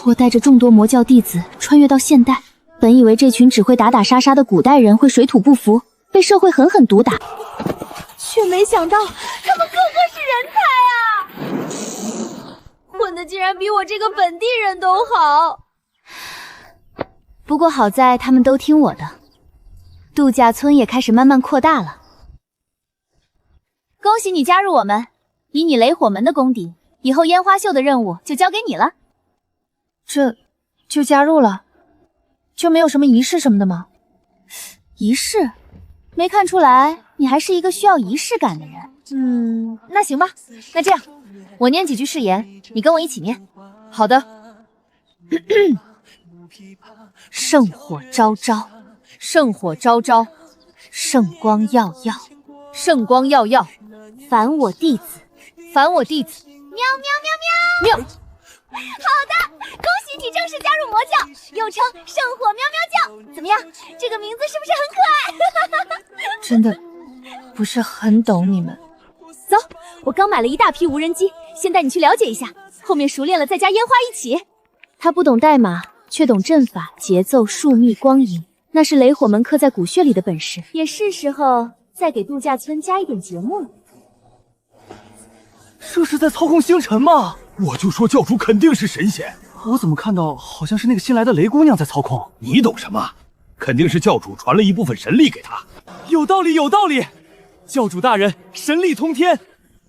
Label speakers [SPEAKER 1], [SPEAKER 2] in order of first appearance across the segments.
[SPEAKER 1] 我带着众多魔教弟子穿越到现代，本以为这群只会打打杀杀的古代人会水土不服，被社会狠狠毒打，却没想到他们个个是人才啊！混的竟然比我这个本地人都好。不过好在他们都听我的，度假村也开始慢慢扩大了。恭喜你加入我们，以你雷火门的功底，以后烟花秀的任务就交给你了。
[SPEAKER 2] 这就加入了，就没有什么仪式什么的吗？
[SPEAKER 1] 仪式？没看出来你还是一个需要仪式感的人。那行吧，那这样，我念几句誓言，你跟我一起念。
[SPEAKER 2] 好的。
[SPEAKER 1] 圣火昭昭，
[SPEAKER 2] 圣火昭昭，
[SPEAKER 1] 圣光耀耀，
[SPEAKER 2] 圣光耀耀，
[SPEAKER 1] 凡我弟子，
[SPEAKER 2] 凡我弟子。
[SPEAKER 1] 喵喵喵喵喵！好的，恭喜你正式加入魔教，又称圣火喵喵教。怎么样，这个名字是不是很可爱？
[SPEAKER 2] 真的不是很懂你们。
[SPEAKER 1] 走，我刚买了一大批无人机，先带你去了解一下，后面熟练了再加烟花一起。他不懂代码，却懂阵法、节奏、数秘、光影，那是雷火门刻在骨血里的本事。也是时候再给度假村加一点节目了。
[SPEAKER 3] 这是在操控星辰吗？我就说教主肯定是神仙，我怎么看到好像是那个新来的雷姑娘在操控？
[SPEAKER 4] 你懂什么？肯定是教主传了一部分神力给他。
[SPEAKER 3] 有道理，有道理。教主大人神力通天。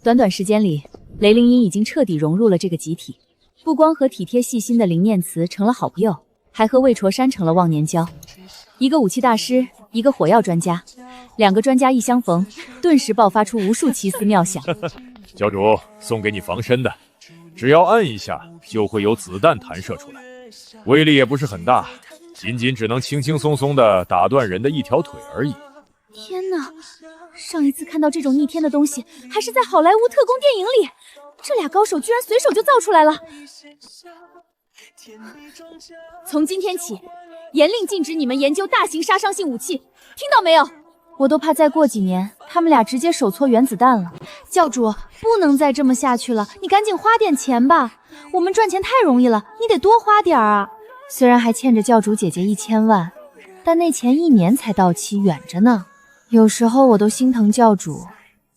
[SPEAKER 1] 短短时间里，雷灵音已经彻底融入了这个集体，不光和体贴细心的灵念慈成了好朋友，还和魏卓山成了忘年交。一个武器大师，一个火药专家，两个专家一相逢，顿时爆发出无数奇思妙想。
[SPEAKER 5] 教主送给你防身的，只要按一下就会有子弹弹射出来，威力也不是很大，仅只能轻轻松松的打断人的一条腿而已。
[SPEAKER 1] 天哪，上一次看到这种逆天的东西还是在好莱坞特工电影里，这俩高手居然随手就造出来了。从今天起，严令禁止你们研究大型杀伤性武器，听到没有？我都怕再过几年他们俩直接手搓原子弹了。教主，不能再这么下去了，你赶紧花点钱吧，我们赚钱太容易了，你得多花点啊。虽然还欠着教主姐姐1000万，但那钱1年才到期，远着呢。有时候我都心疼教主，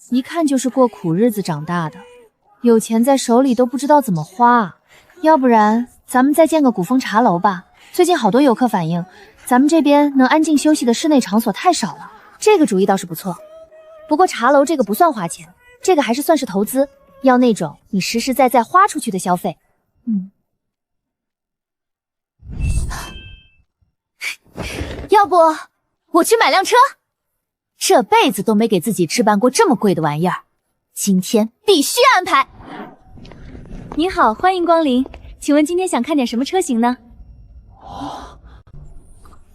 [SPEAKER 1] 一看就是过苦日子长大的，有钱在手里都不知道怎么花。要不然咱们再建个古风茶楼吧，最近好多游客反映咱们这边能安静休息的室内场所太少了。这个主意倒是不错，不过茶楼这个不算花钱，这个还是算是投资，要那种你实实在在花出去的消费。要不我去买辆车，这辈子都没给自己置办过这么贵的玩意儿，今天必须安排。你好，欢迎光临，请问今天想看点什么车型呢？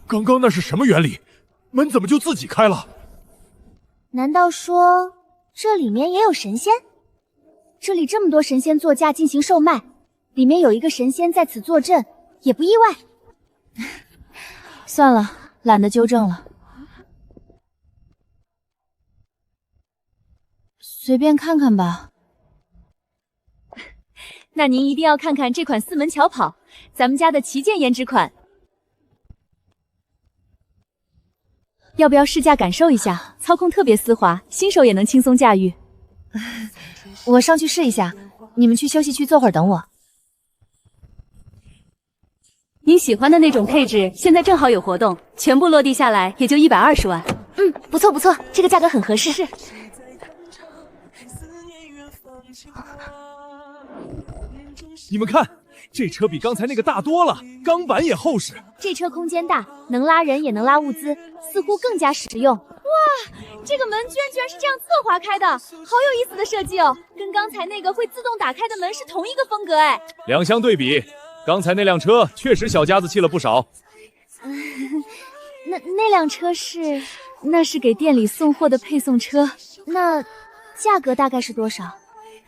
[SPEAKER 5] 刚刚那是什么原理？门怎么就自己开了？
[SPEAKER 1] 难道说这里面也有神仙？这里这么多神仙座驾进行售卖，里面有一个神仙在此坐镇，也不意外。算了，懒得纠正了，随便看看吧。那您一定要看看这款四门桥跑，咱们家的旗舰颜值款。要不要试驾感受一下？操控特别丝滑，新手也能轻松驾驭。
[SPEAKER 2] 我上去试一下，你们去休息区坐会儿等我。
[SPEAKER 1] 您喜欢的那种配置，现在正好有活动，全部落地下来也就120万。不错不错，这个价格很合适。是。
[SPEAKER 3] 你们看，这车比刚才那个大多了，钢板也厚实。
[SPEAKER 1] 这车空间大，能拉人也能拉物资，似乎更加实用。哇，这个门居然是这样侧滑开的，好有意思的设计哦，跟刚才那个会自动打开的门是同一个风格哎。
[SPEAKER 5] 两相对比，刚才那辆车确实小家子气了不少。
[SPEAKER 1] 那辆车是？那是给店里送货的配送车。那价格大概是多少？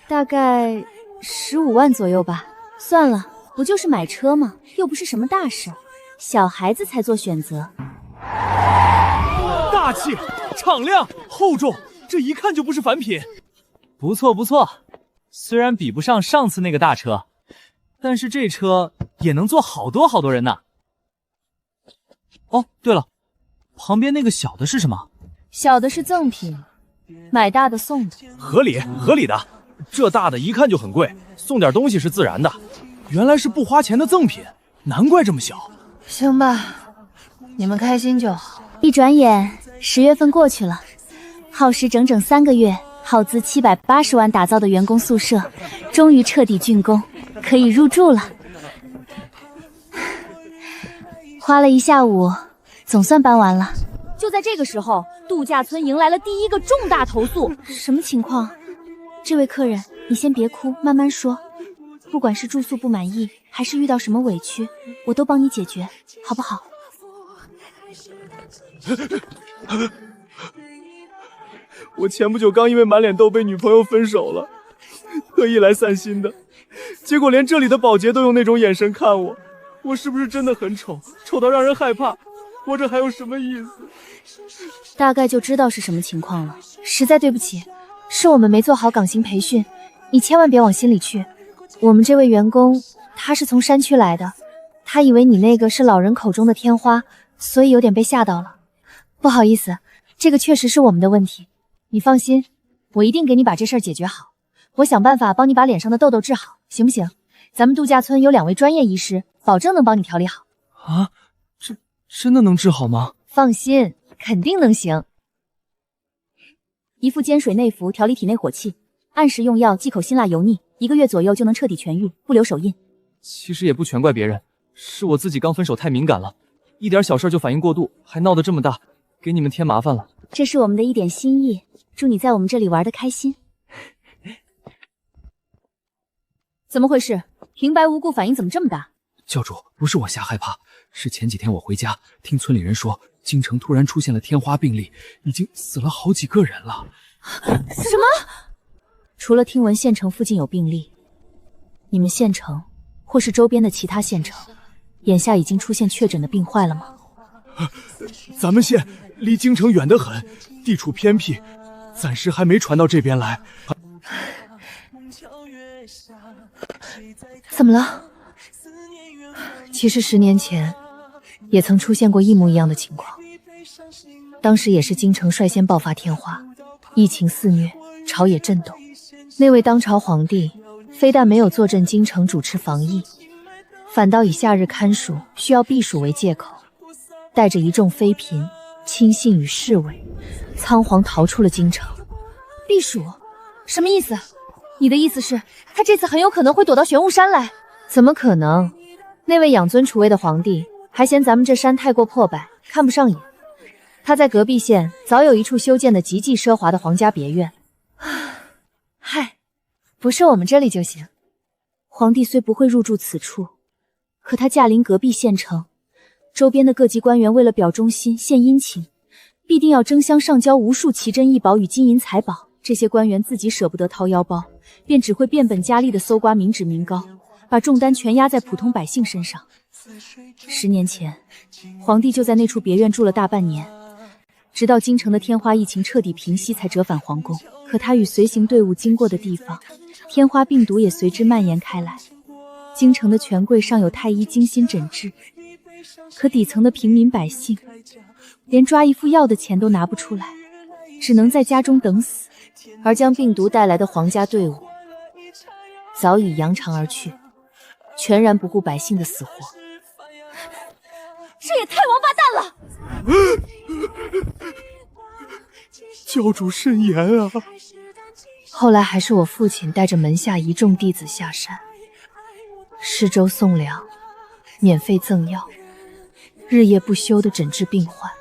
[SPEAKER 1] 大概15万左右吧。算了，不就是买车吗？又不是什么大事，小孩子才做选择。
[SPEAKER 3] 大气、敞亮、厚重，这一看就不是凡品。不错不错，虽然比不上上次那个大车，但是这车也能坐好多好多人呢。哦，对了，旁边那个小的是什么？
[SPEAKER 1] 小的是赠品，买大的送的。
[SPEAKER 4] 合理的，这大的一看就很贵，送点东西是自然的。
[SPEAKER 3] 原来是不花钱的赠品，难怪这么小。
[SPEAKER 2] 行吧，你们开心就好。
[SPEAKER 1] 一转眼10月份过去了，耗时整整3个月，耗资780万打造的员工宿舍，终于彻底竣工，可以入住了。花了一下午，总算搬完了。就在这个时候，度假村迎来了第一个重大投诉。什么情况？这位客人，你先别哭，慢慢说。不管是住宿不满意，还是遇到什么委屈，我都帮你解决，好不好？
[SPEAKER 3] 我前不久刚因为满脸痘被女朋友分手了，特意来散心的，结果连这里的保洁都用那种眼神看我，我是不是真的很丑，丑到让人害怕？活着还有什么意思？
[SPEAKER 1] 大概就知道是什么情况了。实在对不起，是我们没做好岗薪培训，你千万别往心里去。我们这位员工他是从山区来的，他以为你那个是老人口中的天花，所以有点被吓到了。不好意思，这个确实是我们的问题。你放心，我一定给你把这事儿解决好。我想办法帮你把脸上的痘痘治好，行不行？咱们度假村有2位专业医师，保证能帮你调理好。
[SPEAKER 3] 啊，这真的能治好吗？
[SPEAKER 1] 放心，肯定能行。一副煎水内服，调理体内火气，按时用药，忌口辛辣油腻，1个月左右就能彻底痊愈，不留手印。
[SPEAKER 3] 其实也不全怪别人，是我自己刚分手太敏感了，一点小事就反应过度，还闹得这么大，给你们添麻烦了。
[SPEAKER 1] 这是我们的一点心意，祝你在我们这里玩得开心。怎么回事？平白无故反应怎么这么大？
[SPEAKER 3] 教主，不是我瞎害怕，是前几天我回家听村里人说，京城突然出现了天花病例，已经死了好几个人了。
[SPEAKER 1] 什么？除了听闻县城附近有病例，你们县城或是周边的其他县城，眼下已经出现确诊的病患了吗？
[SPEAKER 3] 咱们县离京城远得很，地处偏僻，暂时还没传到这边来。
[SPEAKER 2] 怎么了？其实10年前也曾出现过一模一样的情况，当时也是京城率先爆发天花，疫情肆虐，朝野震动。那位当朝皇帝非但没有坐镇京城主持防疫，反倒以夏日看蜀需要避暑为借口，带着一众妃嫔、亲信与侍卫，仓皇逃出了京城。
[SPEAKER 1] 避暑？什么意思？你的意思是，他这次很有可能会躲到玄武山来？
[SPEAKER 2] 怎么可能？那位养尊处优的皇帝还嫌咱们这山太过破败，看不上眼。他在隔壁县早有一处修建的极其奢华的皇家别院。
[SPEAKER 1] 嗨，不是我们这里就行。皇帝虽不会入住此处，可他驾临隔壁县城，周边的各级官员为了表忠心、献殷勤，必定要争相上交无数奇珍异宝与金银财宝。这些官员自己舍不得掏腰包，便只会变本加厉地搜刮民脂民膏，把重担全压在普通百姓身上。10年前，皇帝就在那处别院住了大半年，直到京城的天花疫情彻底平息，才折返皇宫。可他与随行队伍经过的地方，天花病毒也随之蔓延开来。京城的权贵尚有太医精心诊治，可底层的平民百姓连抓一副药的钱都拿不出来，只能在家中等死。而将病毒带来的皇家队伍早已扬长而去，全然不顾百姓的死活。这也太王八蛋了！
[SPEAKER 3] 教主慎言啊！
[SPEAKER 2] 后来还是我父亲带着门下一众弟子下山，施粥送粮，免费赠药，日夜不休地诊治病患，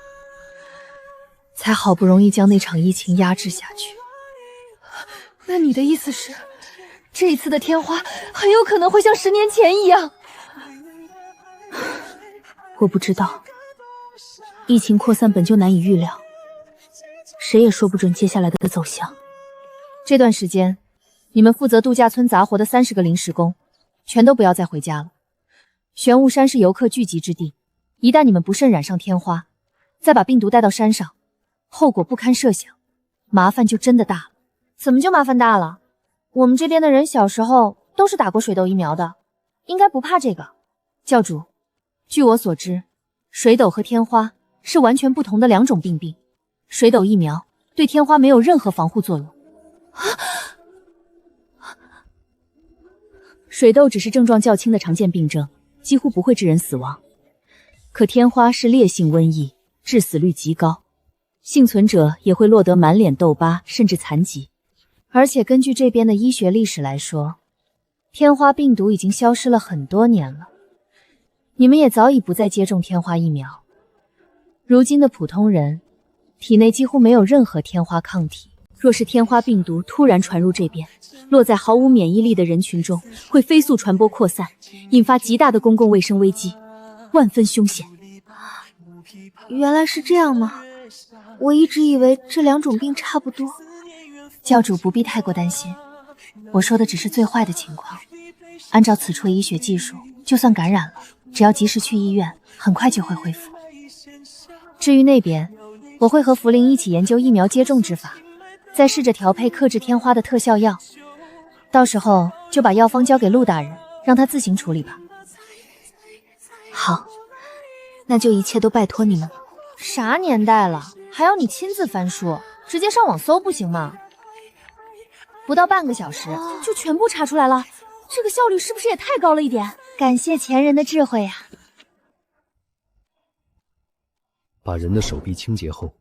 [SPEAKER 2] 才好不容易将那场疫情压制下去。
[SPEAKER 1] 那你的意思是，这一次的天花很有可能会像10年前一样？我不知道，疫情扩散本就难以预料，谁也说不准接下来的走向。这段时间，你们负责度假村杂活的30个临时工，全都不要再回家了。玄武山是游客聚集之地，一旦你们不慎染上天花，再把病毒带到山上，后果不堪设想，麻烦就真的大了。怎么就麻烦大了？我们这边的人小时候都是打过水痘疫苗的，应该不怕这个。
[SPEAKER 2] 教主，据我所知，水痘和天花是完全不同的两种病病。水痘疫苗对天花没有任何防护作用。水痘只是症状较轻的常见病症，几乎不会致人死亡。可天花是烈性瘟疫，致死率极高，幸存者也会落得满脸痘疤甚至残疾。而且根据这边的医学历史来说，天花病毒已经消失了很多年了，你们也早已不再接种天花疫苗。如今的普通人体内几乎没有任何天花抗体，若是天花病毒突然传入这边，落在毫无免疫力的人群中，会飞速传播扩散，引发极大的公共卫生危机，万分凶险。
[SPEAKER 1] 原来是这样吗？我一直以为这两种病差不多。
[SPEAKER 2] 教主不必太过担心，我说的只是最坏的情况。按照此处的医学技术，就算感染了，只要及时去医院，很快就会恢复。至于那边，我会和茯苓一起研究疫苗接种之法，再试着调配克制天花的特效药。到时候就把药方交给陆大人，让他自行处理吧。
[SPEAKER 1] 好，那就一切都拜托你们了。啥年代了，还要你亲自翻书，直接上网搜不行吗？不到半个小时就全部查出来了，这个效率是不是也太高了一点？感谢前人的智慧呀！
[SPEAKER 6] 把人的手臂清洁后，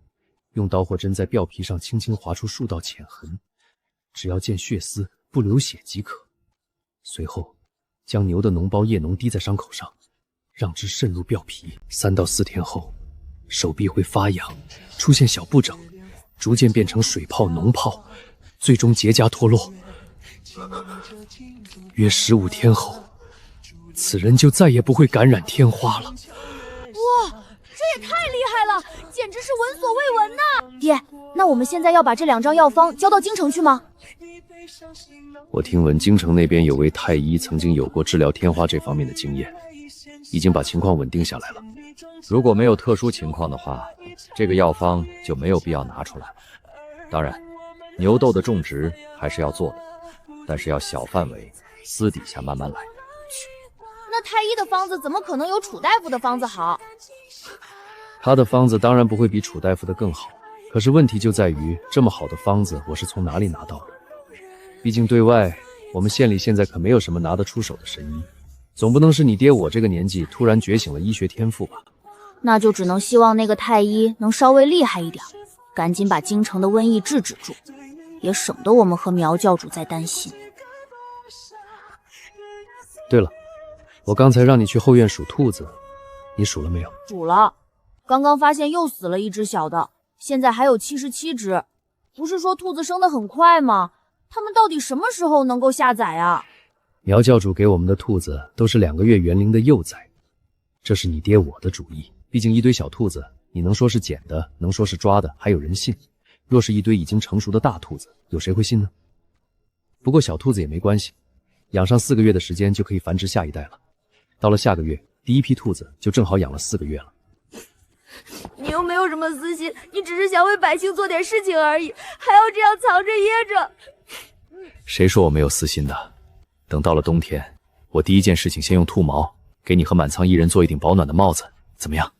[SPEAKER 6] 用刀或针在表皮上轻轻划出数道浅痕，只要见血丝不流血即可。随后，将牛的脓包液脓滴在伤口上，让之渗入表皮。3到4天后，手臂会发痒，出现小布疹，逐渐变成水泡、脓泡，最终结痂脱落。约15天后，此人就再也不会感染天花了。
[SPEAKER 1] 哇，这也太厉害了，简直是闻所未闻呐！爹，那我们现在要把这2张药方交到京城去吗？
[SPEAKER 6] 我听闻京城那边有位太医曾经有过治疗天花这方面的经验，已经把情况稳定下来了。
[SPEAKER 7] 如果没有特殊情况的话，这个药方就没有必要拿出来了。当然，牛痘的种植还是要做的，但是要小范围，私底下慢慢来。
[SPEAKER 1] 那太医的方子怎么可能有楚大夫的方子好？
[SPEAKER 6] 他的方子当然不会比楚大夫的更好，可是问题就在于这么好的方子我是从哪里拿到的？毕竟对外我们县里现在可没有什么拿得出手的神医，总不能是你爹我这个年纪突然觉醒了医学天赋吧？
[SPEAKER 1] 那就只能希望那个太医能稍微厉害一点，赶紧把京城的瘟疫制止住，也省得我们和苗教主再担心。
[SPEAKER 6] 对了，我刚才让你去后院数兔子，你数了没有？
[SPEAKER 1] 数了，刚刚发现又死了一只小的，现在还有77只。不是说兔子生得很快吗？他们到底什么时候能够下崽啊？
[SPEAKER 6] 苗教主给我们的兔子都是2个月园龄的幼崽，这是你爹我的主意。毕竟一堆小兔子，你能说是捡的，能说是抓的，还有人信？若是一堆已经成熟的大兔子，有谁会信呢？不过小兔子也没关系，养上4个月的时间就可以繁殖下一代了。到了下个月，第一批兔子就正好养了4个月了。
[SPEAKER 1] 你又没有什么私心，你只是想为百姓做点事情而已，还要这样藏着掖着。
[SPEAKER 6] 谁说我没有私心的？等到了冬天，我第一件事情先用兔毛给你和满仓一人做一顶保暖的帽子，怎么样？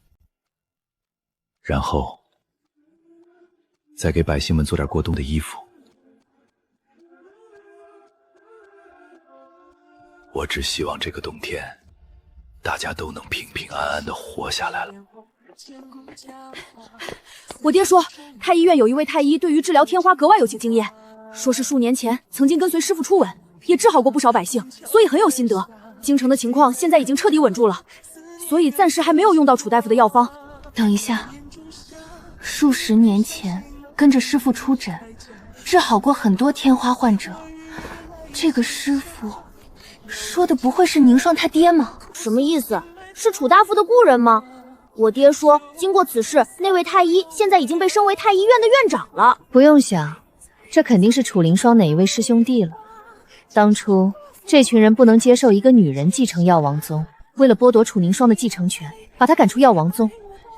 [SPEAKER 6] 然后再给百姓们做点过冬的衣服。我只希望这个冬天，大家都能平平安安的活下来了。
[SPEAKER 1] 我爹说，太医院有一位太医对于治疗天花格外有经验，说是数年前曾经跟随师傅初吻，也治好过不少百姓，所以很有心得。京城的情况现在已经彻底稳住了，所以暂时还没有用到楚大夫的药方。
[SPEAKER 2] 等一下，数10年前跟着师傅出诊，治好过很多天花患者。这个师傅说的不会是宁霜他爹吗？
[SPEAKER 1] 什么意思？是楚大夫的故人吗？我爹说，经过此事，那位太医现在已经被升为太医院的院长了。
[SPEAKER 2] 不用想，这肯定是楚凌霜哪一位师兄弟了。当初这群人不能接受一个女人继承药王宗，为了剥夺楚凝霜的继承权，把她赶出药王宗，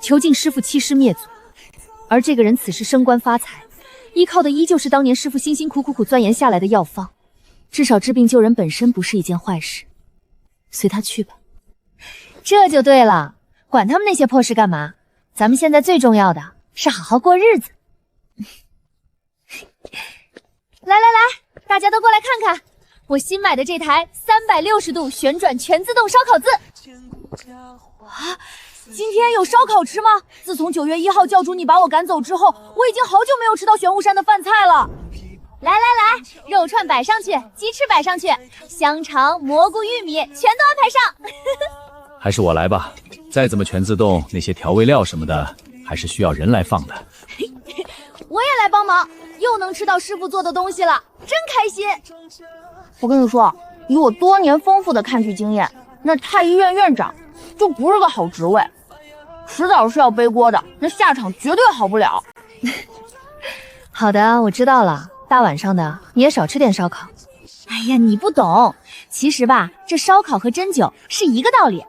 [SPEAKER 2] 囚禁师傅欺师灭祖。而这个人此时升官发财，依靠的依旧是当年师傅辛辛苦苦钻研下来的药方。至少治病救人本身不是一件坏事。随他去吧。这就对了，管他们那些破事干嘛？咱们现在最重要的是好好过日子。
[SPEAKER 1] 来来来，大家都过来看看，我新买的这台360度旋转全自动烧烤字。啊，今天有烧烤吃吗？自从9月1号教主你把我赶走之后，我已经好久没有吃到玄武山的饭菜了。来来来，肉串摆上去，鸡翅摆上去，香肠、蘑菇、玉米全都安排上。
[SPEAKER 6] 还是我来吧，再怎么全自动，那些调味料什么的还是需要人来放的。
[SPEAKER 1] 我也来帮忙，又能吃到师傅做的东西了，真开心。
[SPEAKER 8] 我跟你说，以我多年丰富的看剧经验，那太医院院长就不是个好职位，迟早是要背锅的，那下场绝对好不了。
[SPEAKER 2] 好的，我知道了。大晚上的，你也少吃点烧烤。
[SPEAKER 1] 哎呀，你不懂，其实吧，这烧烤和针灸是一个道理。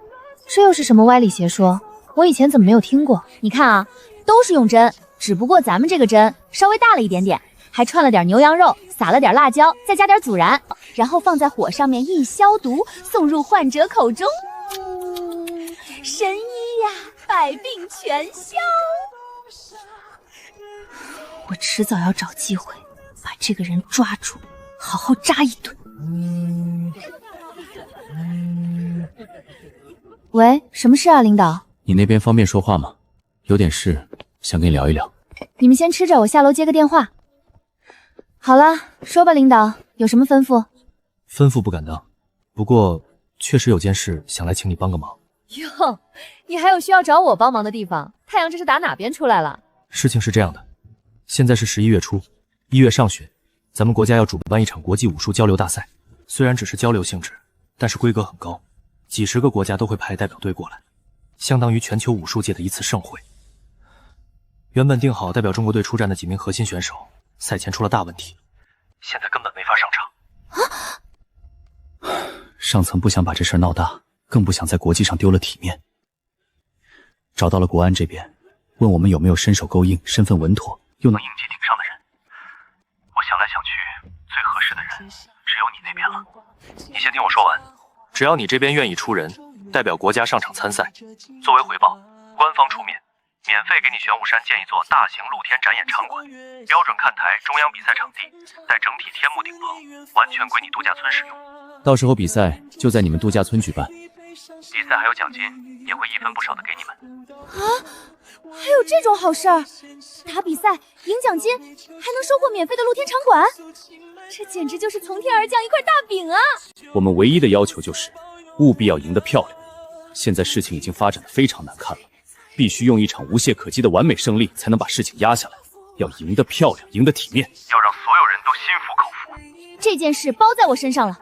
[SPEAKER 2] 这又是什么歪理邪说？我以前怎么没有听过？
[SPEAKER 1] 你看啊，都是用针，只不过咱们这个针稍微大了一点点，还串了点牛羊肉，撒了点辣椒，再加点孜然，然后放在火上面一消毒，送入患者口中。神医呀，百病全消。
[SPEAKER 2] 我迟早要找机会把这个人抓住，好好扎一顿。喂，什么事啊，领导？
[SPEAKER 6] 你那边方便说话吗？有点事想跟你聊一聊。
[SPEAKER 2] 你们先吃着，我下楼接个电话。好了，说吧，领导，有什么吩咐？
[SPEAKER 6] 吩咐不敢当，不过确实有件事想来请你帮个忙。
[SPEAKER 2] 哟，你还有需要找我帮忙的地方？太阳这是打哪边出来了？
[SPEAKER 6] 事情是这样的，现在是11月初，1月上旬，咱们国家要主办一场国际武术交流大赛。虽然只是交流性质，但是规格很高，几十个国家都会派代表队过来，相当于全球武术界的一次盛会。原本定好代表中国队出战的几名核心选手，赛前出了大问题，现在根本没法上场。上层不想把这事闹大，更不想在国际上丢了体面。找到了国安这边，问我们有没有身手够硬、身份稳妥又能应届顶上的人。我想来想去，最合适的人只有你那边了。你先听我说完，只要你这边愿意出人，代表国家上场参赛，作为回报，官方出面，免费给你玄武山建一座大型露天展演场馆，标准看台、中央比赛场地，带整体天幕顶棚，完全归你度假村使用。到时候比赛就在你们度假村举办，比赛还有奖金，也会一分不少的给你们。
[SPEAKER 1] 啊，还有这种好事儿！打比赛赢奖金，还能收获免费的露天场馆，这简直就是从天而降一块大饼啊！
[SPEAKER 6] 我们唯一的要求就是务必要赢得漂亮。现在事情已经发展得非常难看了，必须用一场无懈可击的完美胜利才能把事情压下来。要赢得漂亮，赢得体面，要让所有人都心服口服。
[SPEAKER 1] 这件事包在我身上了，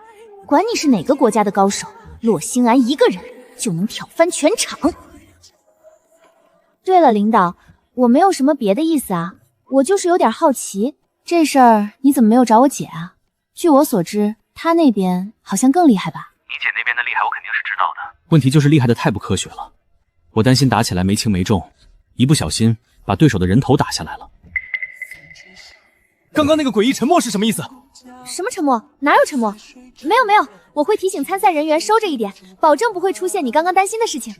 [SPEAKER 1] 管你是哪个国家的高手，洛星安一个人就能挑翻全场。对了，领导，我没有什么别的意思啊，我就是有点好奇，这事儿你怎么没有找我姐啊？据我所知，她那边好像更厉害吧？
[SPEAKER 6] 你姐那边的厉害我肯定是知道的，问题就是厉害的太不科学了，我担心打起来没轻没重，一不小心把对手的人头打下来了。
[SPEAKER 4] 刚刚那个诡异沉默是什么意思？
[SPEAKER 1] 什么沉默？哪有沉默？没有没有，我会提醒参赛人员收着一点，保证不会出现你刚刚担心的事情。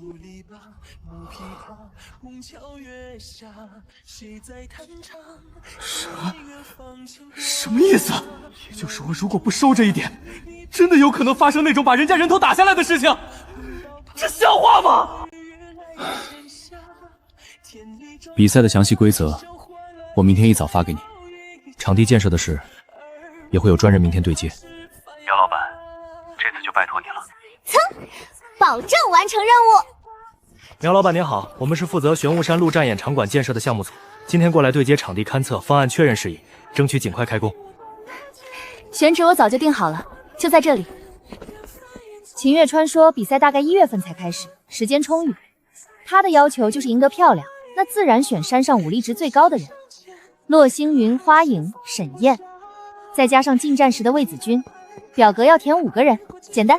[SPEAKER 3] 什么意思？也就是说，如果不收着一点，真的有可能发生那种把人家人头打下来的事情？这像话吗？
[SPEAKER 6] 比赛的详细规则，我明天一早发给你。场地建设的事，也会有专人明天对接。苗老板，这次就拜托你了。
[SPEAKER 1] 保证完成任务。
[SPEAKER 9] 苗老板您好，我们是负责玄武山路战演场馆建设的项目组，今天过来对接场地勘测、方案确认事宜，争取尽快开工。
[SPEAKER 1] 选址我早就定好了，就在这里。秦月川说比赛大概1月份才开始，时间充裕。他的要求就是赢得漂亮，那自然选山上武力值最高的人。洛星云、花影、沈燕，再加上进战时的魏子君，表格要填5个人，简单。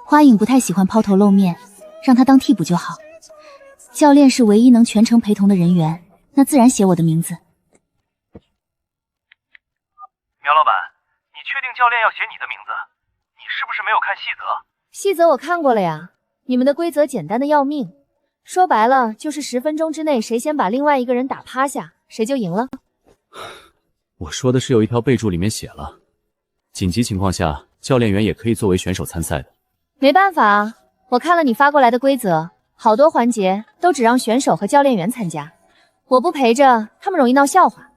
[SPEAKER 1] 花影不太喜欢抛头露面，让他当替补就好。教练是唯一能全程陪同的人员，那自然写我的名字。
[SPEAKER 9] 苗老板，你确定教练要写你的名字？你是不是没有看细则？
[SPEAKER 2] 细则我看过了呀，你们的规则简单的要命，说白了就是10分钟之内谁先把另外一个人打趴下，谁就赢了。
[SPEAKER 6] 我说的是有一条备注里面写了，紧急情况下，教练员也可以作为选手参赛的。
[SPEAKER 2] 没办法啊，我看了你发过来的规则，好多环节都只让选手和教练员参加，我不陪着，他们容易闹笑话。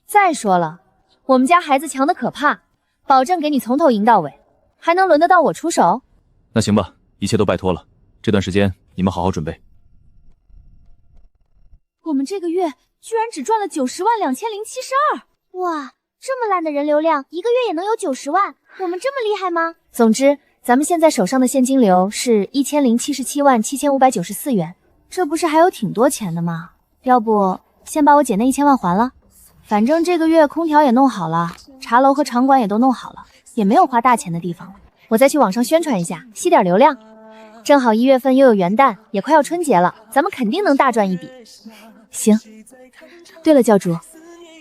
[SPEAKER 2] 再说了，我们家孩子强的可怕，保证给你从头赢到尾，还能轮得到我出手？
[SPEAKER 4] 那行吧，一切都拜托了。这段时间你们好好准备。
[SPEAKER 1] 我们这个月居然只赚了902072，哇，这么烂的人流量，一个月也能有90万，我们这么厉害吗？
[SPEAKER 2] 总之，咱们现在手上的现金流是10777594元，
[SPEAKER 1] 这不是还有挺多钱的吗？要不先把我姐那1000万还了？反正这个月空调也弄好了，茶楼和场馆也都弄好了，也没有花大钱的地方了。
[SPEAKER 2] 我再去网上宣传一下，吸点流量。正好1月份又有元旦，也快要春节了，咱们肯定能大赚一笔。行。对了，教主，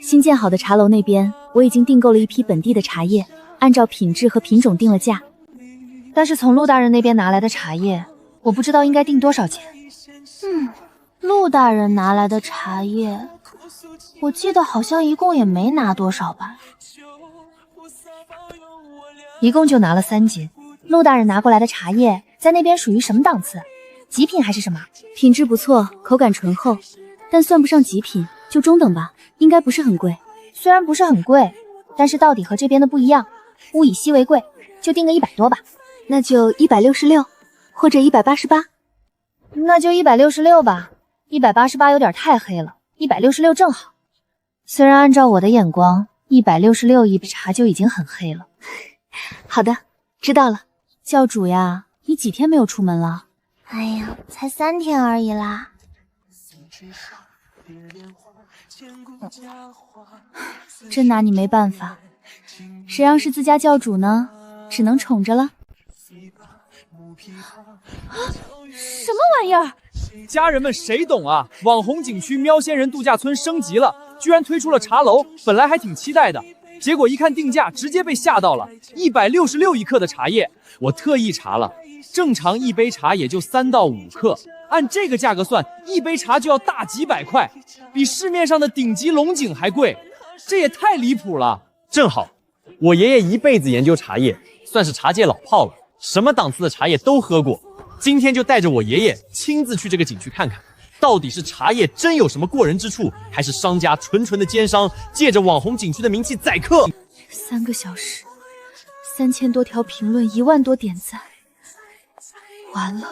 [SPEAKER 2] 新建好的茶楼那边，我已经订购了一批本地的茶叶，按照品质和品种定了价。但是从陆大人那边拿来的茶叶，我不知道应该定多少钱。
[SPEAKER 1] 陆大人拿来的茶叶，我记得好像一共也没拿多少吧？
[SPEAKER 2] 一共就拿了3斤。陆大人拿过来的茶叶在那边属于什么档次？极品还是什么？
[SPEAKER 1] 品质不错，口感醇厚，但算不上极品，就中等吧，应该不是很贵。
[SPEAKER 2] 虽然不是很贵，但是到底和这边的不一样，物以稀为贵，就定个100多吧。
[SPEAKER 1] 那就166，或者188。
[SPEAKER 2] 那就166吧，188有点太黑了，166正好。虽然按照我的眼光，166一杯茶就已经很黑了。
[SPEAKER 1] 好的，知道了。
[SPEAKER 2] 教主呀，你几天没有出门了？
[SPEAKER 1] 哎呀，才3天而已啦。
[SPEAKER 2] 真拿你没办法，谁让是自家教主呢？只能宠着了。
[SPEAKER 1] 什么玩意儿？
[SPEAKER 3] 家人们谁懂啊？网红景区喵仙人度假村升级了，居然推出了茶楼，本来还挺期待的，结果一看定价，直接被吓到了，166一克的茶叶，我特意查了，正常一杯茶也就3到5克，按这个价格算，一杯茶就要大几百块，比市面上的顶级龙井还贵，这也太离谱了。
[SPEAKER 10] 正好，我爷爷一辈子研究茶叶，算是茶界老炮了，什么档次的茶叶都喝过。今天就带着我爷爷亲自去这个景区看看，到底是茶叶真有什么过人之处，还是商家纯的奸商，借着网红景区的名气宰客。
[SPEAKER 1] 3个小时，3000多条评论，1万多点赞，完了。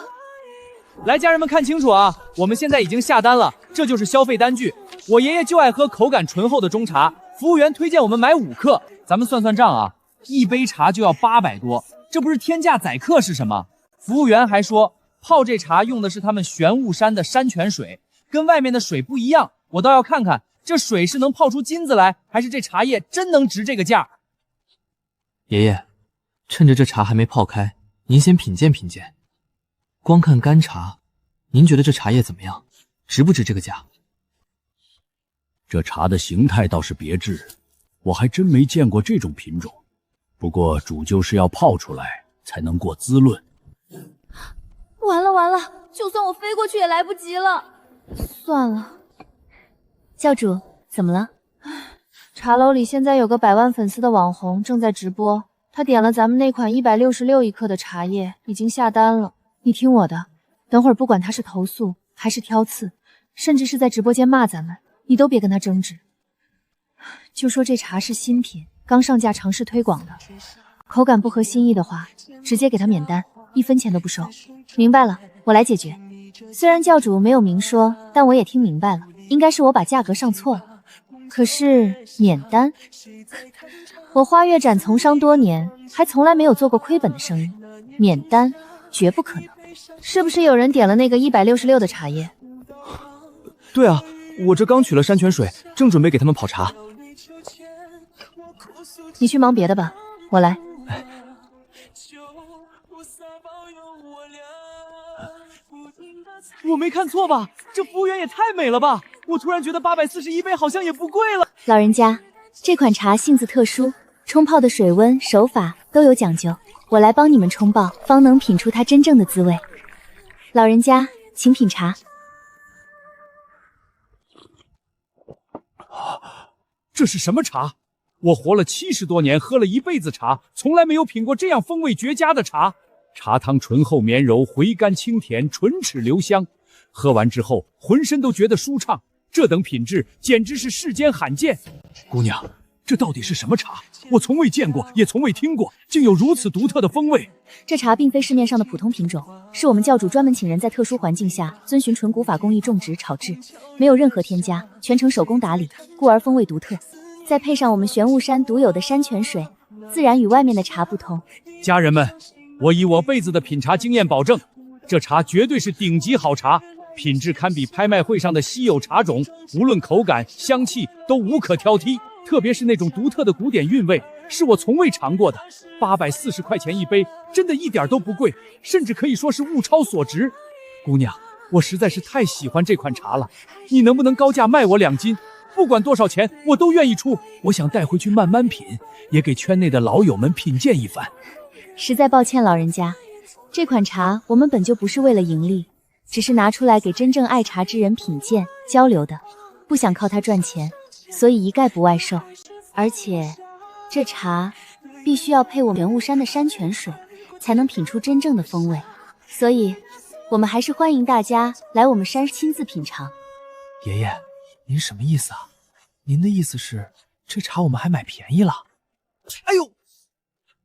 [SPEAKER 3] 来，家人们看清楚啊，我们现在已经下单了，这就是消费单据。我爷爷就爱喝口感醇厚的中茶，服务员推荐我们买5克，咱们算算账啊，一杯茶就要800多，这不是天价宰客是什么？服务员还说，泡这茶用的是他们玄武山的山泉水，跟外面的水不一样，我倒要看看这水是能泡出金子来，还是这茶叶真能值这个价。
[SPEAKER 9] 爷爷，趁着这茶还没泡开，您先品鉴品鉴。光看干茶，您觉得这茶叶怎么样？值不值这个价？
[SPEAKER 11] 这茶的形态倒是别致，我还真没见过这种品种。不过主就是要泡出来才能过滋润。
[SPEAKER 1] 完了完了，就算我飞过去也来不及了。
[SPEAKER 2] 算了。教主，怎么了？茶楼里现在有个100万粉丝的网红正在直播，他点了咱们那款166一克的茶叶，已经下单了。你听我的，等会儿不管他是投诉还是挑刺，甚至是在直播间骂咱们，你都别跟他争执。就说这茶是新品，刚上架尝试推广的，口感不合心意的话，直接给他免单，1分钱都不收。明白了，我来解决。虽然教主没有明说，但我也听明白了，应该是我把价格上错了。可是免单，我花月展从商多年，还从来没有做过亏本的生意，免单绝不可能。是不是有人点了那个166的茶叶？
[SPEAKER 3] 对啊，我这刚取了山泉水，正准备给他们泡茶。
[SPEAKER 2] 你去忙别的吧，我来。
[SPEAKER 3] 我没看错吧？这服务员也太美了吧！我突然觉得841杯好像也不贵了。
[SPEAKER 1] 老人家，这款茶性子特殊，冲泡的水温、手法都有讲究，我来帮你们冲泡，方能品出它真正的滋味。老人家，请品茶。
[SPEAKER 11] 这是什么茶？我活了70多年，喝了一辈子茶，从来没有品过这样风味绝佳的茶。茶汤醇厚绵柔，回甘清甜，唇齿留香。喝完之后，浑身都觉得舒畅。这等品质简直是世间罕见。姑娘，这到底是什么茶？我从未见过，也从未听过，竟有如此独特的风味。
[SPEAKER 1] 这茶并非市面上的普通品种，是我们教主专门请人在特殊环境下遵循纯古法工艺种植炒制，没有任何添加，全程手工打理，故而风味独特。再配上我们玄武山独有的山泉水，自然与外面的茶不同。
[SPEAKER 11] 家人们，我以我辈子的品茶经验保证，这茶绝对是顶级好茶，品质堪比拍卖会上的稀有茶种，无论口感、香气都无可挑剔。特别是那种独特的古典韵味，是我从未尝过的。840块钱一杯，真的一点都不贵，甚至可以说是物超所值。姑娘，我实在是太喜欢这款茶了，你能不能高价卖我2斤？不管多少钱，我都愿意出。我想带回去慢慢品，也给圈内的老友们品鉴一番。
[SPEAKER 1] 实在抱歉，老人家，这款茶我们本就不是为了盈利，只是拿出来给真正爱茶之人品鉴交流的，不想靠它赚钱，所以一概不外售。而且这茶必须要配我们玄武山的山泉水，才能品出真正的风味。所以我们还是欢迎大家来我们山亲自品尝。
[SPEAKER 9] 爷爷，您什么意思啊？您的意思是这茶我们还买便宜了？
[SPEAKER 11] 哎呦，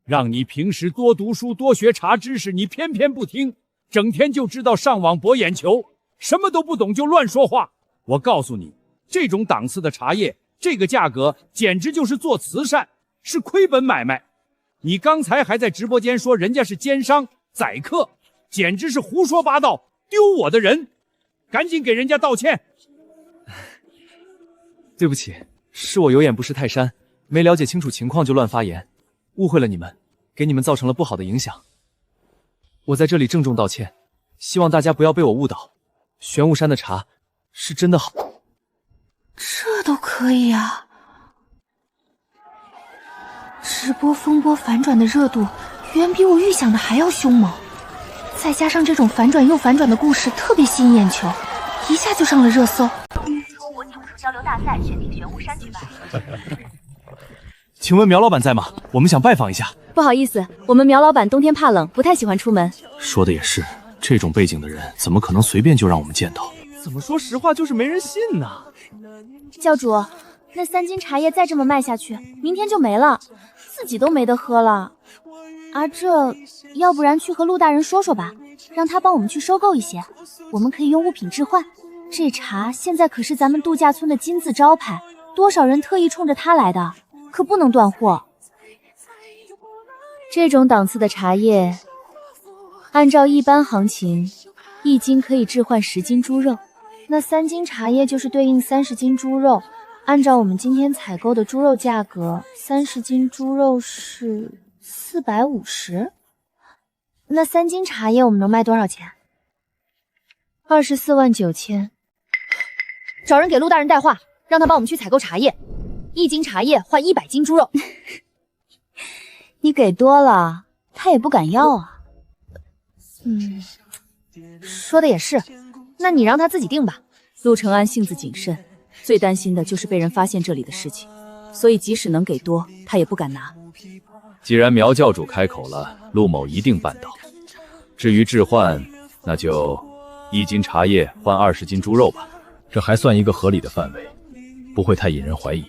[SPEAKER 11] 让你平时多读书多学茶知识，你偏偏不听，整天就知道上网博眼球，什么都不懂就乱说话。我告诉你，这种档次的茶叶，这个价格简直就是做慈善，是亏本买卖。你刚才还在直播间说人家是奸商宰客，简直是胡说八道，丢我的人，赶紧给人家道歉。
[SPEAKER 9] 对不起，是我有眼不识泰山，没了解清楚情况就乱发言，误会了你们，给你们造成了不好的影响。我在这里郑重道歉，希望大家不要被我误导。玄武山的茶是真的好。
[SPEAKER 8] 这都可以啊！直播风波反转的热度远比我预想的还要凶猛，再加上这种反转又反转的故事特别吸引眼球，一下就上了热搜。
[SPEAKER 1] 中国武术交流大赛选定玄武山举办。
[SPEAKER 9] 请问苗老板在吗？我们想拜访一下。
[SPEAKER 1] 不好意思，我们苗老板冬天怕冷，不太喜欢出门。
[SPEAKER 9] 说的也是，这种背景的人怎么可能随便就让我们见到？
[SPEAKER 3] 怎么说实话就是没人信呢？
[SPEAKER 1] 教主，那3斤茶叶再这么卖下去，明天就没了，自己都没得喝了。啊，这要不然去和陆大人说说吧，让他帮我们去收购一些，我们可以用物品置换。这茶现在可是咱们度假村的金字招牌，多少人特意冲着它来的，可不能断货。这种档次的茶叶，按照一般行情，1斤可以置换10斤猪肉，那3斤茶叶就是对应30斤猪肉。按照我们今天采购的猪肉价格，30斤猪肉是450，那3斤茶叶我们能卖多少钱？24万9千。找人给陆大人带话，让他帮我们去采购茶叶，1斤茶叶换100斤猪肉。你给多了，他也不敢要啊。说的也是，那你让他自己定吧。陆承安性子谨慎，最担心的就是被人发现这里的事情，所以即使能给多，他也不敢拿。
[SPEAKER 7] 既然苗教主开口了，陆某一定办到。至于置换，那就1斤茶叶换20斤猪肉吧。
[SPEAKER 5] 这还算一个合理的范围，不会太引人怀疑。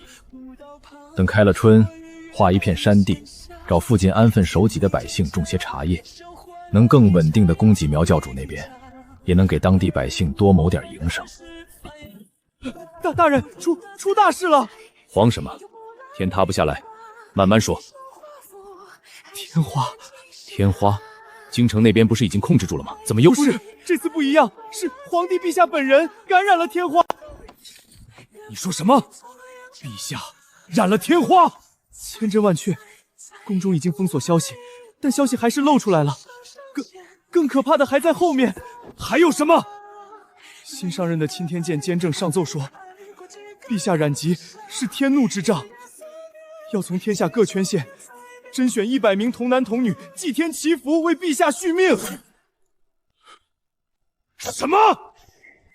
[SPEAKER 5] 等开了春，划一片山地，找附近安分守己的百姓种些茶叶，能更稳定的供给苗教主那边，也能给当地百姓多谋点营生。
[SPEAKER 3] 大人，出大事了！
[SPEAKER 7] 慌什么？天塌不下来，慢慢说。天花，京城那边不是已经控制住了吗？怎么又是？
[SPEAKER 3] 不是，这次不一样，是皇帝陛下本人感染了天花。
[SPEAKER 11] 你说什么？陛下染了天花？
[SPEAKER 3] 千真万确，宫中已经封锁消息，但消息还是露出来了。更可怕的还在后面。
[SPEAKER 11] 还有什么？
[SPEAKER 3] 新上任的钦天监监正上奏说，陛下染疾是天怒之兆，要从天下各权县甄选100名童男童女，祭天祈福，为陛下续命。什么？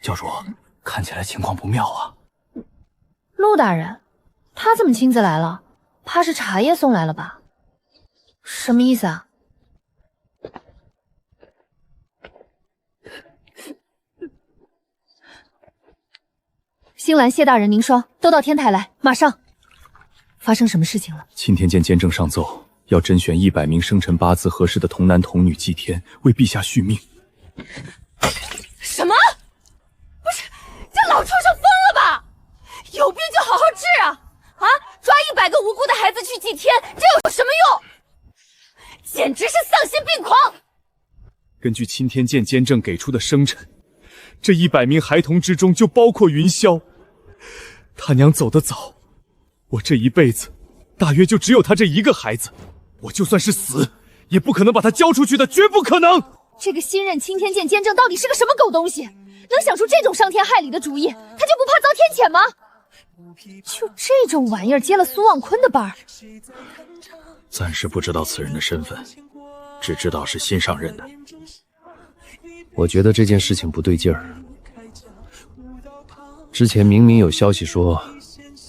[SPEAKER 4] 教主，看起来情况不妙啊！
[SPEAKER 2] 陆大人，他怎么亲自来了？怕是茶叶送来了吧？什么意思啊？星兰谢大人，您说，都到天台来，马上！发生什么事情了？
[SPEAKER 3] 钦天监监正上奏，要甄选100名生辰八字合适的童男童女祭天，为陛下续命。
[SPEAKER 1] 什么？不是，这老畜生疯了吧？有病就好好治啊！啊，抓100个无辜的孩子去祭天，这有什么用？简直是丧心病狂！
[SPEAKER 3] 根据钦天监监正给出的生辰，这100名孩童之中就包括云霄。他娘走得早，我这一辈子大约就只有他这一个孩子，我就算是死，也不可能把他交出去的，绝不可能！
[SPEAKER 1] 这个新任钦天监监正到底是个什么狗东西？能想出这种伤天害理的主意，他就不怕遭天谴吗？就这种玩意儿接了苏望坤的班儿？
[SPEAKER 5] 暂时不知道此人的身份，只知道是新上任的。
[SPEAKER 6] 我觉得这件事情不对劲儿。之前明明有消息说，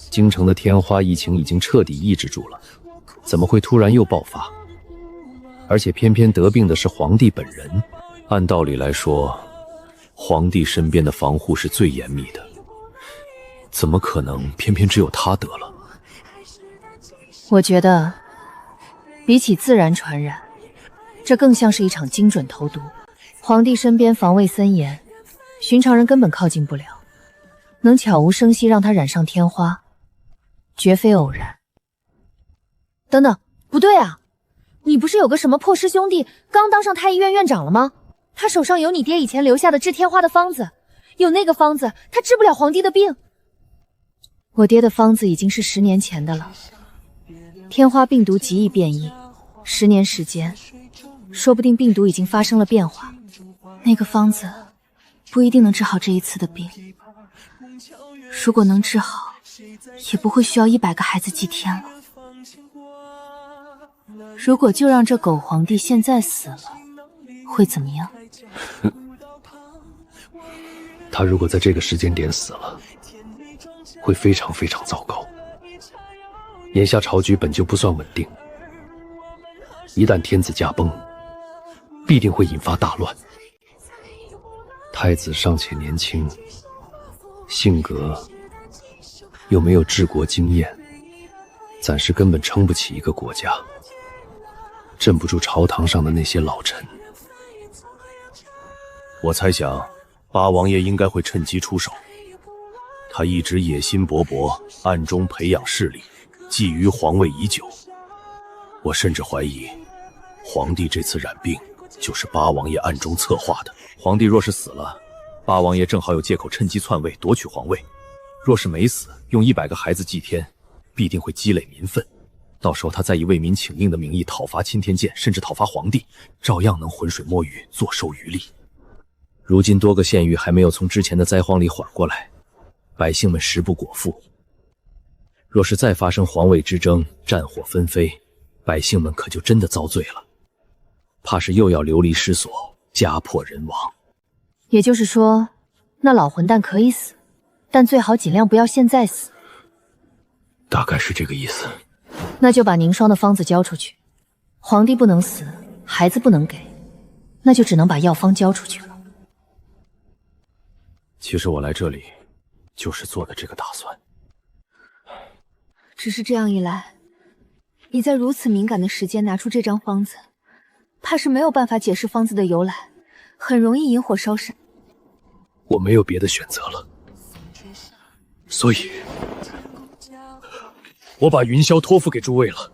[SPEAKER 6] 京城的天花疫情已经彻底抑制住了，怎么会突然又爆发？而且偏偏得病的是皇帝本人。
[SPEAKER 5] 按道理来说，皇帝身边的防护是最严密的，怎么可能偏偏只有他得了？
[SPEAKER 2] 我觉得，比起自然传染，这更像是一场精准投毒。皇帝身边防卫森严，寻常人根本靠近不了，能悄无声息让他染上天花，绝非偶然。等等，不对啊！你不是有个什么破师兄弟刚当上太医院院长了吗？他手上有你爹以前留下的治天花的方子，有那个方子，他治不了皇帝的病。我爹的方子已经是10年前的了。天花病毒极易变异，10年时间，说不定病毒已经发生了变化。那个方子不一定能治好这一次的病，如果能治好，也不会需要100个孩子祭天了。如果就让这狗皇帝现在死了，会怎么样？
[SPEAKER 6] 他如果在这个时间点死了，会非常非常糟糕。眼下朝局本就不算稳定，一旦天子驾崩，必定会引发大乱。太子尚且年轻，性格又没有治国经验，暂时根本撑不起一个国家，镇不住朝堂上的那些老臣。
[SPEAKER 5] 我猜想，八王爷应该会趁机出手。他一直野心勃勃，暗中培养势力，觊觎皇位已久。我甚至怀疑，皇帝这次染病就是八王爷暗中策划的。皇帝若是死了，八王爷正好有借口趁机篡位，夺取皇位；若是没死，用100个孩子祭天，必定会积累民愤。到时候他再以为民请命的名义讨伐钦天监，甚至讨伐皇帝，照样能浑水摸鱼，坐收渔利。如今多个县域还没有从之前的灾荒里缓过来，百姓们食不果腹。若是再发生皇位之争，战火纷飞，百姓们可就真的遭罪了，怕是又要流离失所，家破人亡。
[SPEAKER 2] 也就是说，那老混蛋可以死，但最好尽量不要现在死。
[SPEAKER 5] 大概是这个意思。
[SPEAKER 2] 那就把宁霜的方子交出去，皇帝不能死，孩子不能给，那就只能把药方交出去了。
[SPEAKER 5] 其实我来这里，就是做的这个打算。
[SPEAKER 1] 只是这样一来，你在如此敏感的时间拿出这张方子，怕是没有办法解释方子的由来，很容易引火烧身。
[SPEAKER 6] 我没有别的选择了，所以我把云霄托付给诸位了。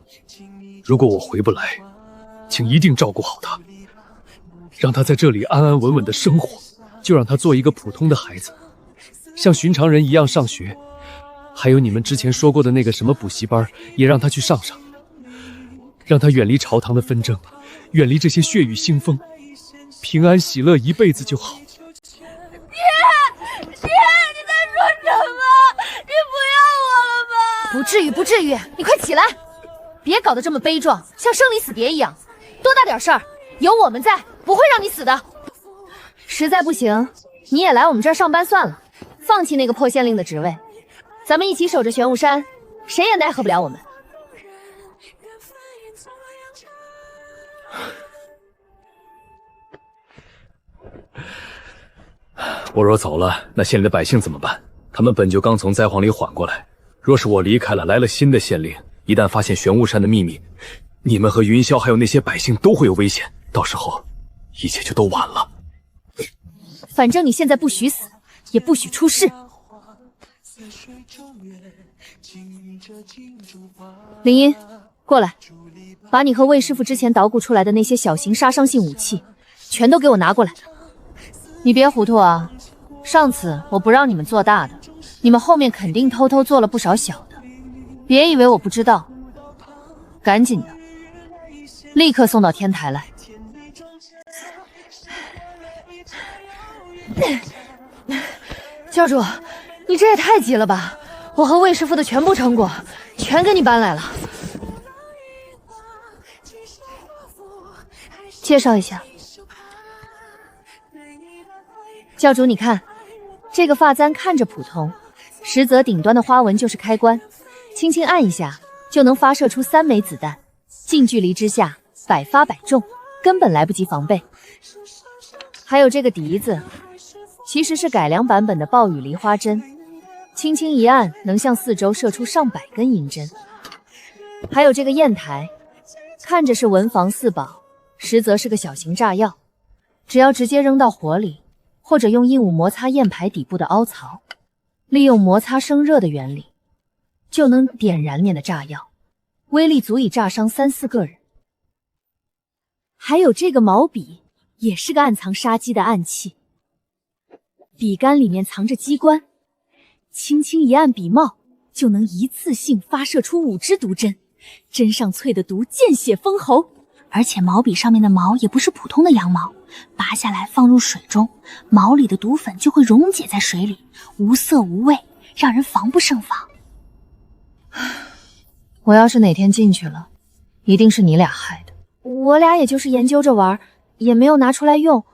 [SPEAKER 6] 如果我回不来，请一定照顾好他，让他在这里安安稳稳的生活，就让他做一个普通的孩子，像寻常人一样上学。还有你们之前说过的那个什么补习班，也让他去上上，让他远离朝堂的纷争，远离这些血雨腥风，平安喜乐一辈子就好。
[SPEAKER 1] 爹，你在说什么？你不要我了吗？
[SPEAKER 2] 不至于，不至于，你快起来！
[SPEAKER 1] 别搞得这么悲壮，像生离死别一样。多大点事儿，有我们在，不会让你死的。实在不行，你也来我们这儿上班算了，放弃那个破县令的职位，咱们一起守着玄武山，谁也奈何不了我们。
[SPEAKER 5] 我若走了，那县里的百姓怎么办？他们本就刚从灾荒里缓过来，若是我离开了，来了新的县令，一旦发现玄武山的秘密，你们和云霄还有那些百姓都会有危险，到时候一切就都晚了。
[SPEAKER 1] 反正你现在不许死，也不许出事。林音，过来，把你和魏师傅之前捣鼓出来的那些小型杀伤性武器，全都给我拿过来。你别糊涂啊！上次我不让你们做大的，你们后面肯定偷偷做了不少小的，别以为我不知道。赶紧的，立刻送到天台来。教主，你这也太急了吧！我和魏师傅的全部成果，全给你搬来了。介绍一下，教主，你看，这个发簪看着普通，实则顶端的花纹就是开关，轻轻按一下就能发射出3枚子弹，近距离之下百发百中，根本来不及防备。还有这个笛子，其实是改良版本的暴雨梨花针，轻轻一按能向四周射出上百根银针。还有这个砚台，看着是文房四宝，实则是个小型炸药，只要直接扔到火里，或者用硬物摩擦砚牌底部的凹槽，利用摩擦生热的原理，就能点燃面的炸药，威力足以炸伤3、4个人。还有这个毛笔，也是个暗藏杀机的暗器，笔杆里面藏着机关，轻轻一按笔帽，就能一次性发射出5支毒针，针上淬的毒见血封喉。而且毛笔上面的毛也不是普通的羊毛，拔下来放入水中，毛里的毒粉就会溶解在水里，无色无味，让人防不胜防。
[SPEAKER 2] 我要是哪天进去了，一定是你俩害的。
[SPEAKER 1] 我俩也就是研究着玩，也没有拿出来用。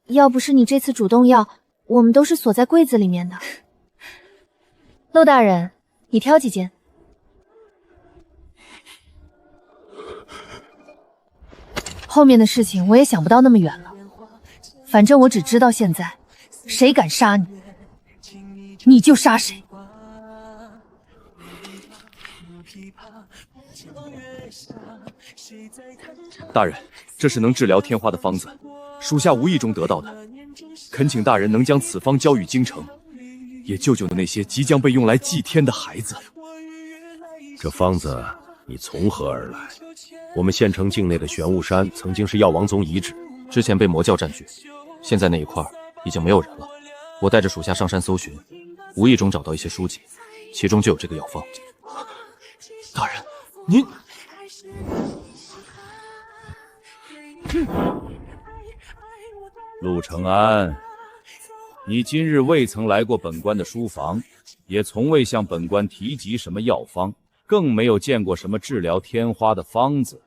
[SPEAKER 1] 要不是你这次主动要，我们都是锁在柜子里面的。陆大人，你挑几件？
[SPEAKER 2] 后面的事情我也想不到那么远了，反正我只知道现在，谁敢杀你，你就杀谁。
[SPEAKER 4] 大人，这是能治疗天花的方子，属下无意中得到的，恳请大人能将此方交予京城，也救救那些即将被用来祭天的孩子。
[SPEAKER 12] 这方子你从何而来？我们县城境内的玄武山曾经是药王宗遗址，
[SPEAKER 7] 之前被魔教占据，现在那一块已经没有人了。我带着属下上山搜寻，无意中找到一些书籍，其中就有这个药方。
[SPEAKER 4] 大人，您……
[SPEAKER 11] 陆承安，你今日未曾来过本官的书房，也从未向本官提及什么药方，更没有见过什么治疗天花的方子，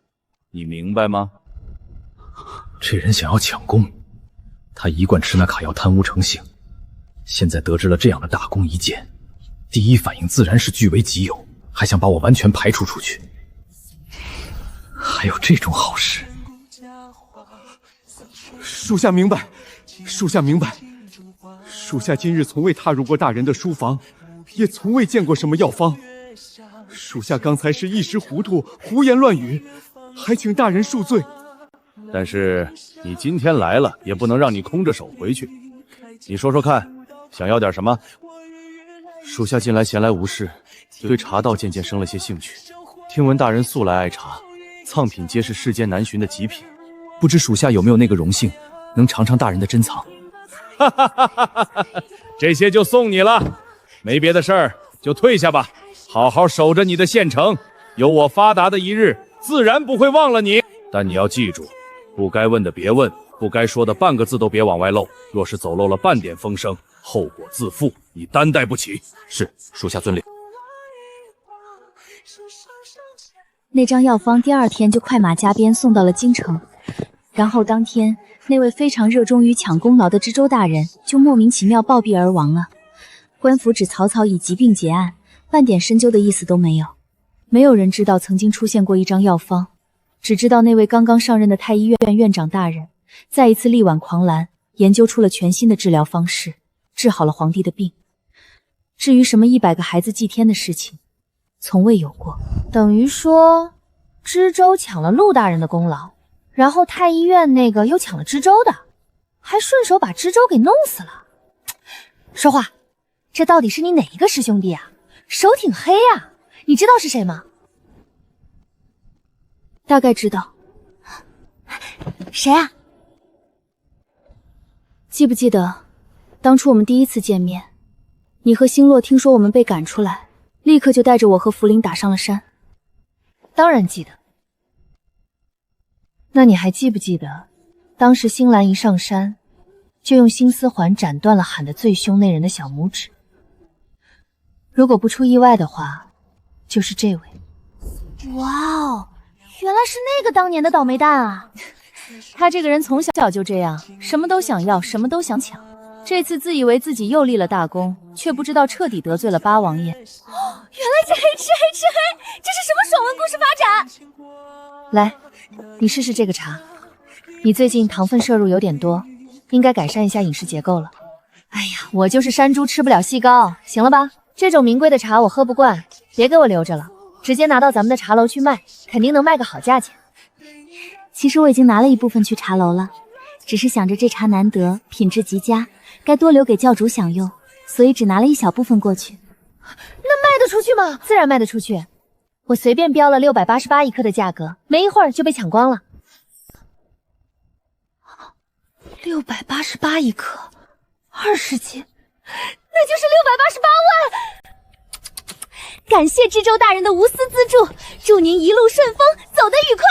[SPEAKER 11] 你明白吗？
[SPEAKER 5] 这人想要抢功，他一贯吃那卡药贪污成性，现在得知了这样的大功一件，第一反应自然是据为己有，还想把我完全排除出去。还有这种好事？
[SPEAKER 3] 属下明白，属下明白。属下今日从未踏入过大人的书房，也从未见过什么药方。属下刚才是一时糊涂，胡言乱语，还请大人恕罪。
[SPEAKER 11] 但是你今天来了，也不能让你空着手回去。你说说看，想要点什么？
[SPEAKER 7] 属下近来闲来无事，对茶道渐渐生了些兴趣。听闻大人素来爱茶，藏品皆是世间难寻的极品，不知属下有没有那个荣幸，能尝尝大人的珍藏？
[SPEAKER 11] 哈哈哈哈哈！这些就送你了，没别的事儿，就退下吧，好好守着你的县城。有我发达的一日，自然不会忘了你。但你要记住，不该问的别问，不该说的半个字都别往外漏。若是走漏了半点风声，后果自负，你担待不起。
[SPEAKER 7] 是，属下遵令。
[SPEAKER 1] 那张药方第2天就快马加鞭送到了京城，然后当天那位非常热衷于抢功劳的知州大人就莫名其妙暴毙而亡了。官府只草草以疾病结案，半点深究的意思都没有。没有人知道曾经出现过一张药方，只知道那位刚刚上任的太医院院长大人在一次力挽狂澜，研究出了全新的治疗方式，治好了皇帝的病。至于什么100个孩子祭天的事情，从未有过。
[SPEAKER 8] 等于说，知州抢了陆大人的功劳，然后太医院那个又抢了知州的，还顺手把知州给弄死了。说话，这到底是你哪一个师兄弟啊？手挺黑啊！你知道是谁吗？
[SPEAKER 1] 大概知道。
[SPEAKER 8] 谁啊？
[SPEAKER 1] 记不记得当初我们第1次见面，你和星洛听说我们被赶出来，立刻就带着我和福林打上了山。
[SPEAKER 8] 当然记得。那你还记不记得，当时星兰一上山，就用星丝环斩断了喊得最凶那人的小拇指？如果不出意外的话，就是这位。
[SPEAKER 1] 哇哦，原来是那个当年的倒霉蛋啊！他这个人从小就这样，什么都想要，什么都想抢。这次自以为自己又立了大功，却不知道彻底得罪了八王爷。哦，原来是黑吃黑吃黑，这是什么爽文故事发展？
[SPEAKER 8] 来，你试试这个茶。你最近糖分摄入有点多，应该改善一下饮食结构了。哎呀，我就是山猪吃不了细糕，行了吧？这种名贵的茶我喝不惯，别给我留着了，直接拿到咱们的茶楼去卖，肯定能卖个好价钱。
[SPEAKER 1] 其实我已经拿了一部分去茶楼了，只是想着这茶难得，品质极佳，该多留给教主享用，所以只拿了一小部分过去。
[SPEAKER 8] 那卖得出去吗？自然卖得出去，我随便标了688一克的价格，没一会儿就被抢光了。688一克，20斤，
[SPEAKER 1] 那就是688万！感谢知州大人的无私资助，祝您一路顺风，走得愉快。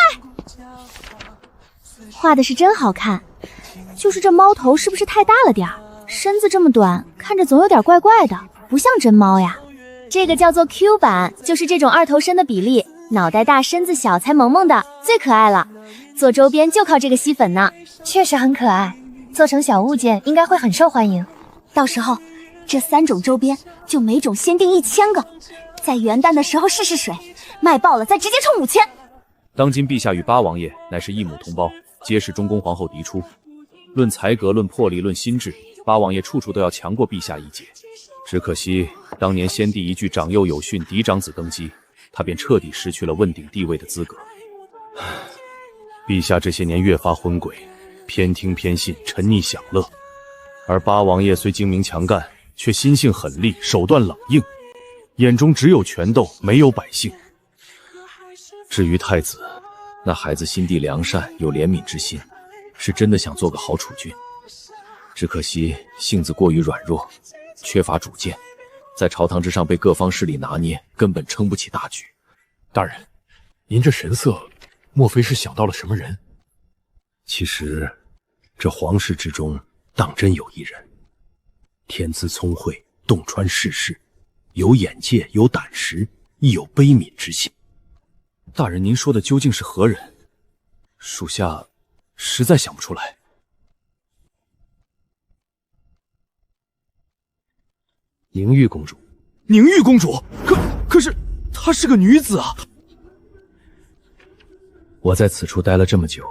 [SPEAKER 1] 画的是真好看，就是这猫头是不是太大了点儿？身子这么短，看着总有点怪怪的，不像真猫呀。这个叫做 Q 版，就是这种2头身的比例，脑袋大身子小才萌萌的，最可爱了。做周边就靠这个吸粉呢，
[SPEAKER 8] 确实很可爱，做成小物件应该会很受欢迎。
[SPEAKER 1] 到时候这3种周边就每种限定1000个，在元旦的时候试试水，卖爆了再直接冲5000。
[SPEAKER 4] 当今陛下与八王爷乃是一母同胞，皆是中宫皇后嫡出，论才格，论魄力，论心智，八王爷处处都要强过陛下一截。只可惜当年先帝一句长幼有训，嫡长子登基，他便彻底失去了问鼎帝位的资格。陛下这些年越发昏轨，偏听偏信，沉溺享乐，而八王爷虽精明强干，却心性狠戾，手段冷硬，眼中只有权斗，没有百姓。至于太子，那孩子心地良善，有怜悯之心，是真的想做个好储君，只可惜性子过于软弱，缺乏主见，在朝堂之上被各方势力拿捏，根本撑不起大局。
[SPEAKER 5] 大人，您这神色，莫非是想到了什么人？
[SPEAKER 12] 其实，这皇室之中，当真有一人，天资聪慧，洞穿世事，有眼界，有胆识，亦有悲悯之心。
[SPEAKER 4] 大人，您说的究竟是何人？属下实在想不出来。
[SPEAKER 6] 宁玉公主。
[SPEAKER 4] 宁玉公主？可是她是个女子啊！
[SPEAKER 6] 我在此处待了这么久，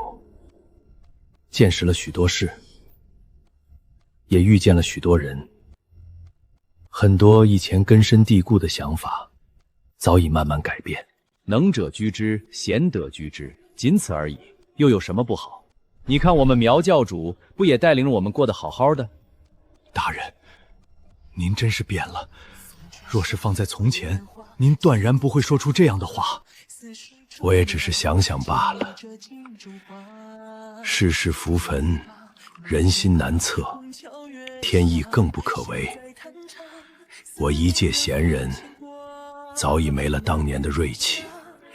[SPEAKER 6] 见识了许多事，也遇见了许多人，很多以前根深蒂固的想法，早已慢慢改变。
[SPEAKER 7] 能者居之，贤德居之，仅此而已，又有什么不好？你看我们苗教主不也带领着我们过得好好的？
[SPEAKER 5] 大人，您真是变了。若是放在从前，您断然不会说出这样的话。
[SPEAKER 12] 我也只是想想罢了。世事浮沉，人心难测，天意更不可违。我一介闲人，早已没了当年的锐气，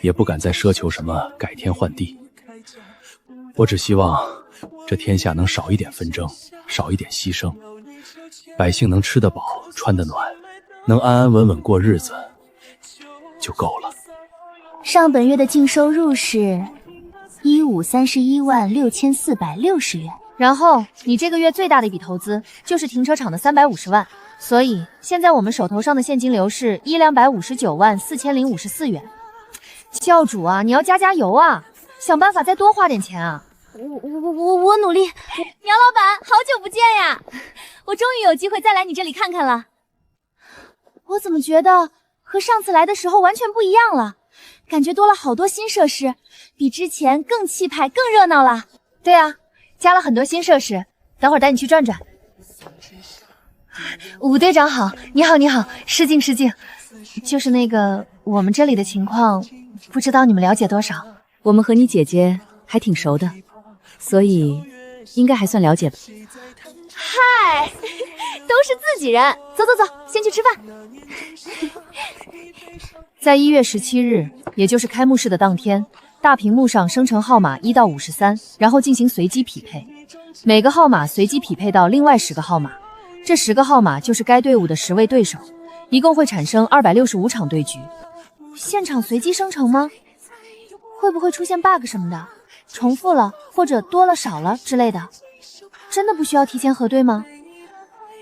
[SPEAKER 6] 也不敢再奢求什么改天换地。我只希望这天下能少一点纷争，少一点牺牲，百姓能吃得饱，穿得暖，能安安稳稳过日子，就够了。
[SPEAKER 1] 上本月的净收入是15316460元。
[SPEAKER 2] 然后你这个月最大的一笔投资就是停车场的350万，所以现在我们手头上的现金流是1,2594054元。教主啊，你要加油啊，想办法再多花点钱啊！
[SPEAKER 1] 我努力。苗老板，好久不见呀！我终于有机会再来你这里看看了。我怎么觉得和上次来的时候完全不一样了？感觉多了好多新设施，比之前更气派、更热闹了。
[SPEAKER 2] 对啊，加了很多新设施，等会儿带你去转转。武队长好，你好，失敬。就是那个我们这里的情况，不知道你们了解多少？
[SPEAKER 8] 我们和你姐姐还挺熟的，所以应该还算了解吧。
[SPEAKER 1] 嗨，都是自己人，走，先去吃饭。
[SPEAKER 2] 在1月17日，也就是开幕式的当天，大屏幕上生成号码1到53，然后进行随机匹配，每个号码随机匹配到另外10个号码，这10个号码就是该队伍的10位对手，一共会产生265场对局。
[SPEAKER 1] 现场随机生成吗？会不会出现 bug 什么的，重复了或者多了少了之类的？真的不需要提前核对吗？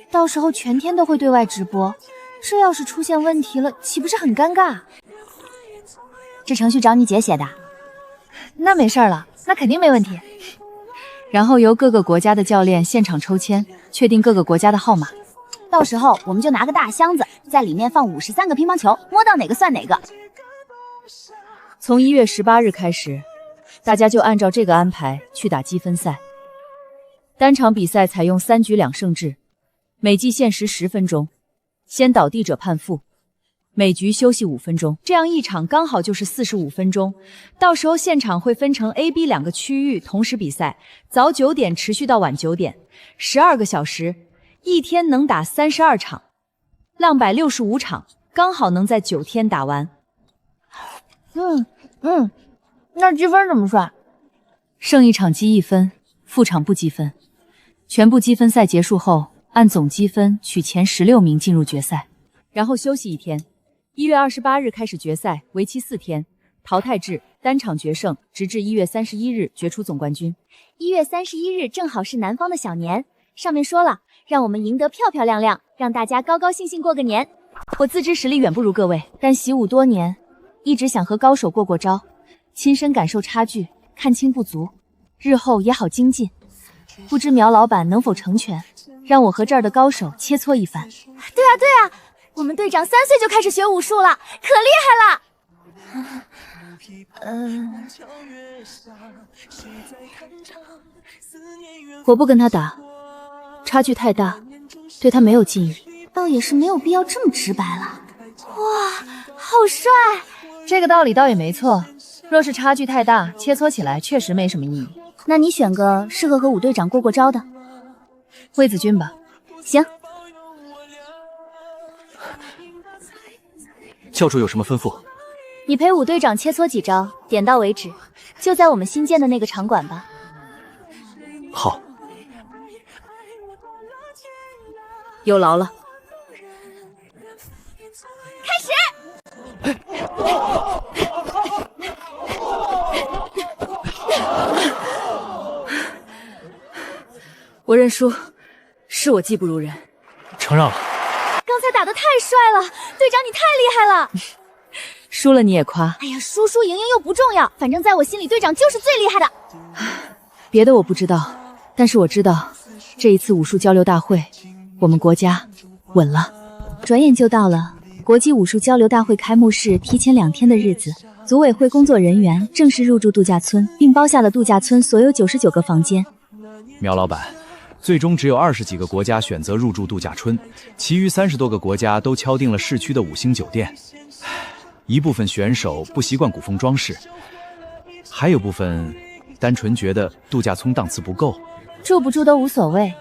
[SPEAKER 1] 到时候全天都会对外直播，这要是出现问题了，岂不是很尴尬？这程序找你姐写的？
[SPEAKER 2] 那没事了，那肯定没问题。然后由各个国家的教练现场抽签，确定各个国家的号码。
[SPEAKER 1] 到时候我们就拿个大箱子，在里面放53个乒乓球，摸到哪个算哪个。
[SPEAKER 8] 从1月18日开始，大家就按照这个安排去打积分赛。单场比赛采用3局2胜制，每局限时10分钟，先倒地者判负，每局休息5分钟，这样一场刚好就是45分钟。到时候现场会分成 A、B 2个区域同时比赛，早9点持续到晚9点，12个小时，一天能打32场，浪摆65场，刚好能在9天打完。
[SPEAKER 1] 那积分怎么算？
[SPEAKER 8] 胜一场积1分，负场不积分。全部积分赛结束后，按总积分取前16名进入决赛，然后休息1天。1月28日开始决赛，为期4天，淘汰制，单场决胜，直至1月31日决出总冠军。
[SPEAKER 1] 1月31日正好是南方的小年，上面说了，让我们赢得漂漂亮亮，让大家高高兴兴过个年。
[SPEAKER 8] 我自知实力远不如各位，但习武多年，一直想和高手过招，亲身感受差距，看清不足，日后也好精进。不知苗老板能否成全，让我和这儿的高手切磋一番。
[SPEAKER 1] 对啊，我们队长3岁就开始学武术了，可厉害了。
[SPEAKER 8] 我不跟他打，差距太大，对他没有记忆。
[SPEAKER 1] 倒也是没有必要这么直白了。哇，好帅！
[SPEAKER 2] 这个道理倒也没错，若是差距太大，切磋起来确实没什么意义。
[SPEAKER 1] 那你选个适合和武队长过招的。
[SPEAKER 2] 魏子君吧。
[SPEAKER 1] 行。
[SPEAKER 9] 教主有什么吩咐？
[SPEAKER 1] 你陪武队长切磋几招，点到为止，就在我们新建的那个场馆吧。
[SPEAKER 9] 好。
[SPEAKER 8] 有劳了。
[SPEAKER 1] 开始。
[SPEAKER 8] 我认输，是我技不如人，
[SPEAKER 9] 承让了。
[SPEAKER 1] 刚才打得太帅了，队长你太厉害了。
[SPEAKER 8] 输了你也夸。
[SPEAKER 1] 哎呀，输输赢赢又不重要，反正在我心里队长就是最厉害的。
[SPEAKER 8] 别的我不知道，但是我知道这一次武术交流大会，我们国家稳了。
[SPEAKER 1] 转眼就到了国际武术交流大会开幕式提前2天的日子，组委会工作人员正式入住度假村，并包下了度假村所有99个房间。
[SPEAKER 4] 苗老板，最终只有20几个国家选择入住度假村，其余30多个国家都敲定了市区的5星酒店。一部分选手不习惯古风装饰，还有部分单纯觉得度假村档次不够。
[SPEAKER 1] 住不住都无所谓，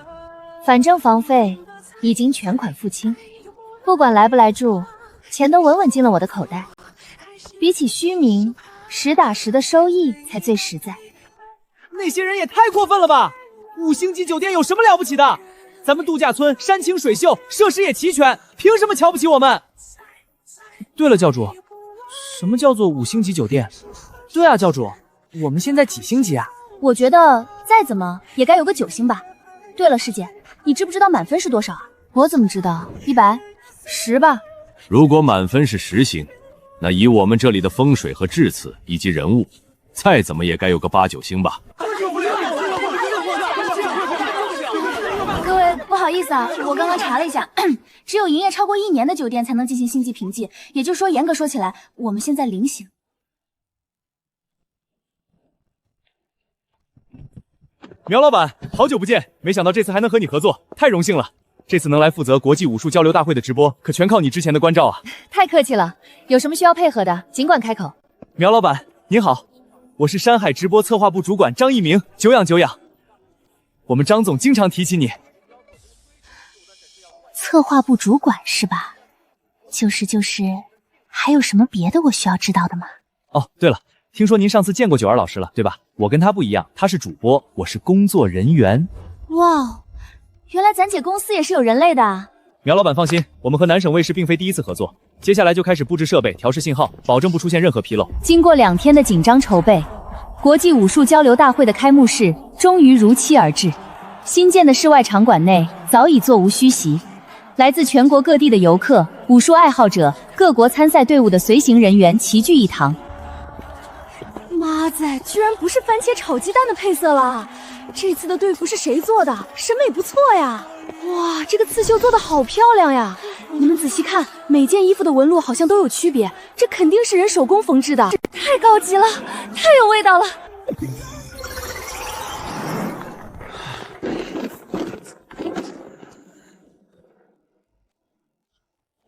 [SPEAKER 1] 反正房费已经全款付清，不管来不来住，钱都稳稳进了我的口袋。比起虚名，实打实的收益才最实在。
[SPEAKER 9] 那些人也太过分了吧！5星级酒店有什么了不起的？咱们度假村山清水秀，设施也齐全，凭什么瞧不起我们？对了，教主，什么叫做5星级酒店？对啊，教主，我们现在几星级啊？
[SPEAKER 1] 我觉得再怎么也该有个9星吧。对了，师姐，你知不知道满分是多少啊？
[SPEAKER 2] 我怎么知道？100、10吧。
[SPEAKER 4] 如果满分是10星，那以我们这里的风水和致辞以及人物，再怎么也该有个8、9星吧。
[SPEAKER 1] 各位不好意思啊，我刚刚查了一下，只有营业超过1年的酒店才能进行星级评级，也就是说，严格说起来，我们现在0星。
[SPEAKER 9] 苗老板，好久不见，没想到这次还能和你合作，太荣幸了。这次能来负责国际武术交流大会的直播，可全靠你之前的关照啊！
[SPEAKER 2] 太客气了，有什么需要配合的，尽管开口。
[SPEAKER 9] 苗老板您好，我是山海直播策划部主管张一鸣，久仰久仰。我们张总经常提起你。
[SPEAKER 1] 策划部主管是吧？就是，还有什么别的我需要知道的吗？
[SPEAKER 9] 哦，对了，听说您上次见过九儿老师了，对吧？我跟他不一样，他是主播，我是工作人员。
[SPEAKER 1] 哇，原来咱姐公司也是有人类的啊！
[SPEAKER 9] 苗老板放心，我们和南省卫视并非第一次合作，接下来就开始布置设备、调试信号，保证不出现任何纰漏。
[SPEAKER 1] 经过2天的紧张筹备，国际武术交流大会的开幕式终于如期而至。新建的室外场馆内早已座无虚席，来自全国各地的游客、武术爱好者、各国参赛队伍的随行人员齐聚一堂。妈在，居然不是番茄炒鸡蛋的配色了！这次的队服是谁做的？审美不错呀！哇，这个刺绣做的好漂亮呀！你们仔细看，每件衣服的纹路好像都有区别，这肯定是人手工缝制的，太高级了，太有味道了！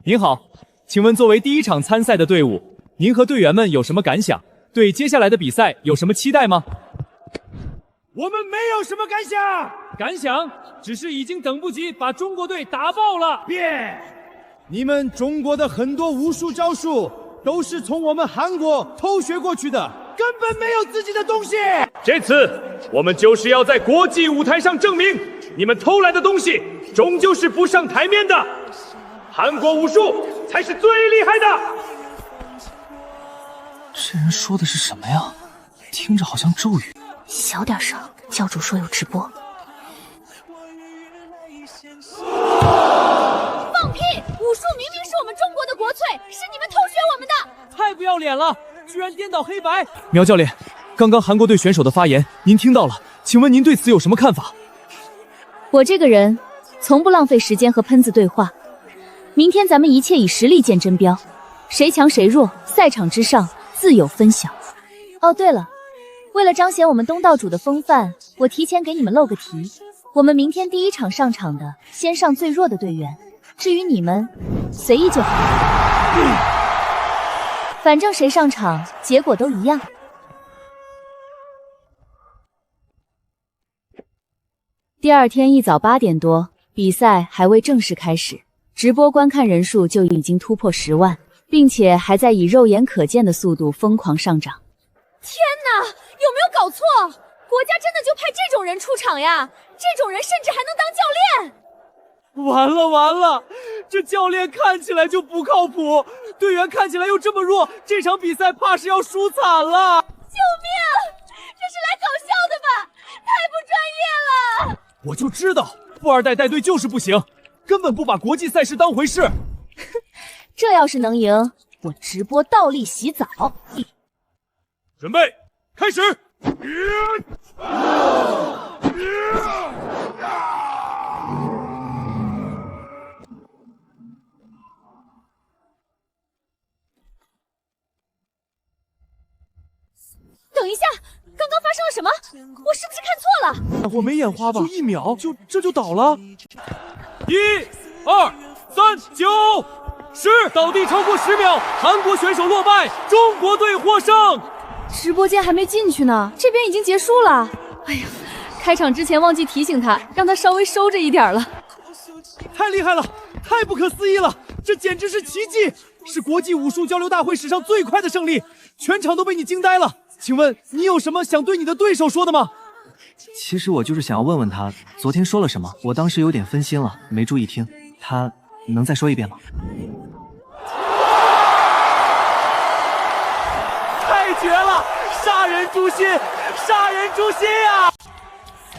[SPEAKER 9] 您好，请问作为第1场参赛的队伍，您和队员们有什么感想？对接下来的比赛有什么期待吗？
[SPEAKER 11] 我们没有什么感想只是已经等不及把中国队打爆了。
[SPEAKER 13] 你们中国的很多武术招数都是从我们韩国偷学过去的，根本没有自己的东西。
[SPEAKER 11] 这次我们就是要在国际舞台上证明，你们偷来的东西终究是不上台面的，韩国武术才是最厉害的。
[SPEAKER 9] 这人说的是什么呀？听着好像咒语。
[SPEAKER 1] 小点声，教主说有直播。放屁！武术明明是我们中国的国粹，是你们偷学我们的！
[SPEAKER 9] 太不要脸了，居然颠倒黑白！苗教练，刚刚韩国队选手的发言您听到了，请问您对此有什么看法？
[SPEAKER 1] 我这个人从不浪费时间和喷子对话。明天咱们一切以实力见真标，谁强谁弱，赛场之上自有分晓。哦，对了，为了彰显我们东道主的风范，我提前给你们漏个题，我们明天第1场上场的，先上最弱的队员，至于你们，随意就好。反正谁上场，结果都一样。第2天一早8点多，比赛还未正式开始，直播观看人数就已经突破10万，并且还在以肉眼可见的速度疯狂上涨。天哪，有没有搞错？国家真的就派这种人出场呀？这种人甚至还能当教练？
[SPEAKER 9] 完了，这教练看起来就不靠谱，队员看起来又这么弱，这场比赛怕是要输惨了。
[SPEAKER 1] 救命！这是来搞笑的吧？太不专业了！
[SPEAKER 9] 我就知道富二代带队就是不行，根本不把国际赛事当回事。
[SPEAKER 1] 这要是能赢，我直播倒立洗澡。
[SPEAKER 11] 准备，开始！
[SPEAKER 1] 等一下，刚刚发生了什么？我是不是看错了？
[SPEAKER 9] 我没眼花吧？就1秒，这就倒了。
[SPEAKER 11] 1、2、3、9、10，倒地超过10秒，韩国选手落败，中国队获胜。
[SPEAKER 1] 直播间还没进去呢，这边已经结束了。哎呀，开场之前忘记提醒他，让他稍微收着一点了。
[SPEAKER 9] 太厉害了，太不可思议了，这简直是奇迹，是国际武术交流大会史上最快的胜利，全场都被你惊呆了。请问你有什么想对你的对手说的吗？
[SPEAKER 14] 其实我就是想要问问他昨天说了什么，我当时有点分心了，没注意听。他能再说一遍吗？
[SPEAKER 9] 绝了！杀人诛心，杀人诛心啊！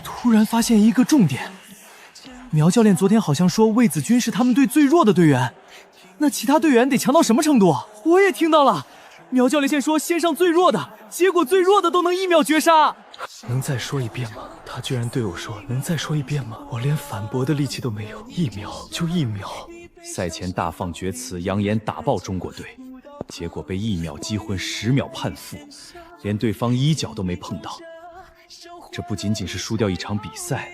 [SPEAKER 9] 突然发现一个重点，苗教练昨天好像说魏子君是他们队最弱的队员，那其他队员得强到什么程度？我也听到了，苗教练先说先上最弱的，结果最弱的都能1秒绝杀。能再说一遍吗？他居然对我说能再说一遍吗？我连反驳的力气都没有，1秒就1秒。赛前大放厥词，扬言打爆中国队，结果被1秒击昏，10秒判负，连对方衣角都没碰到。这不仅仅是输掉一场比赛，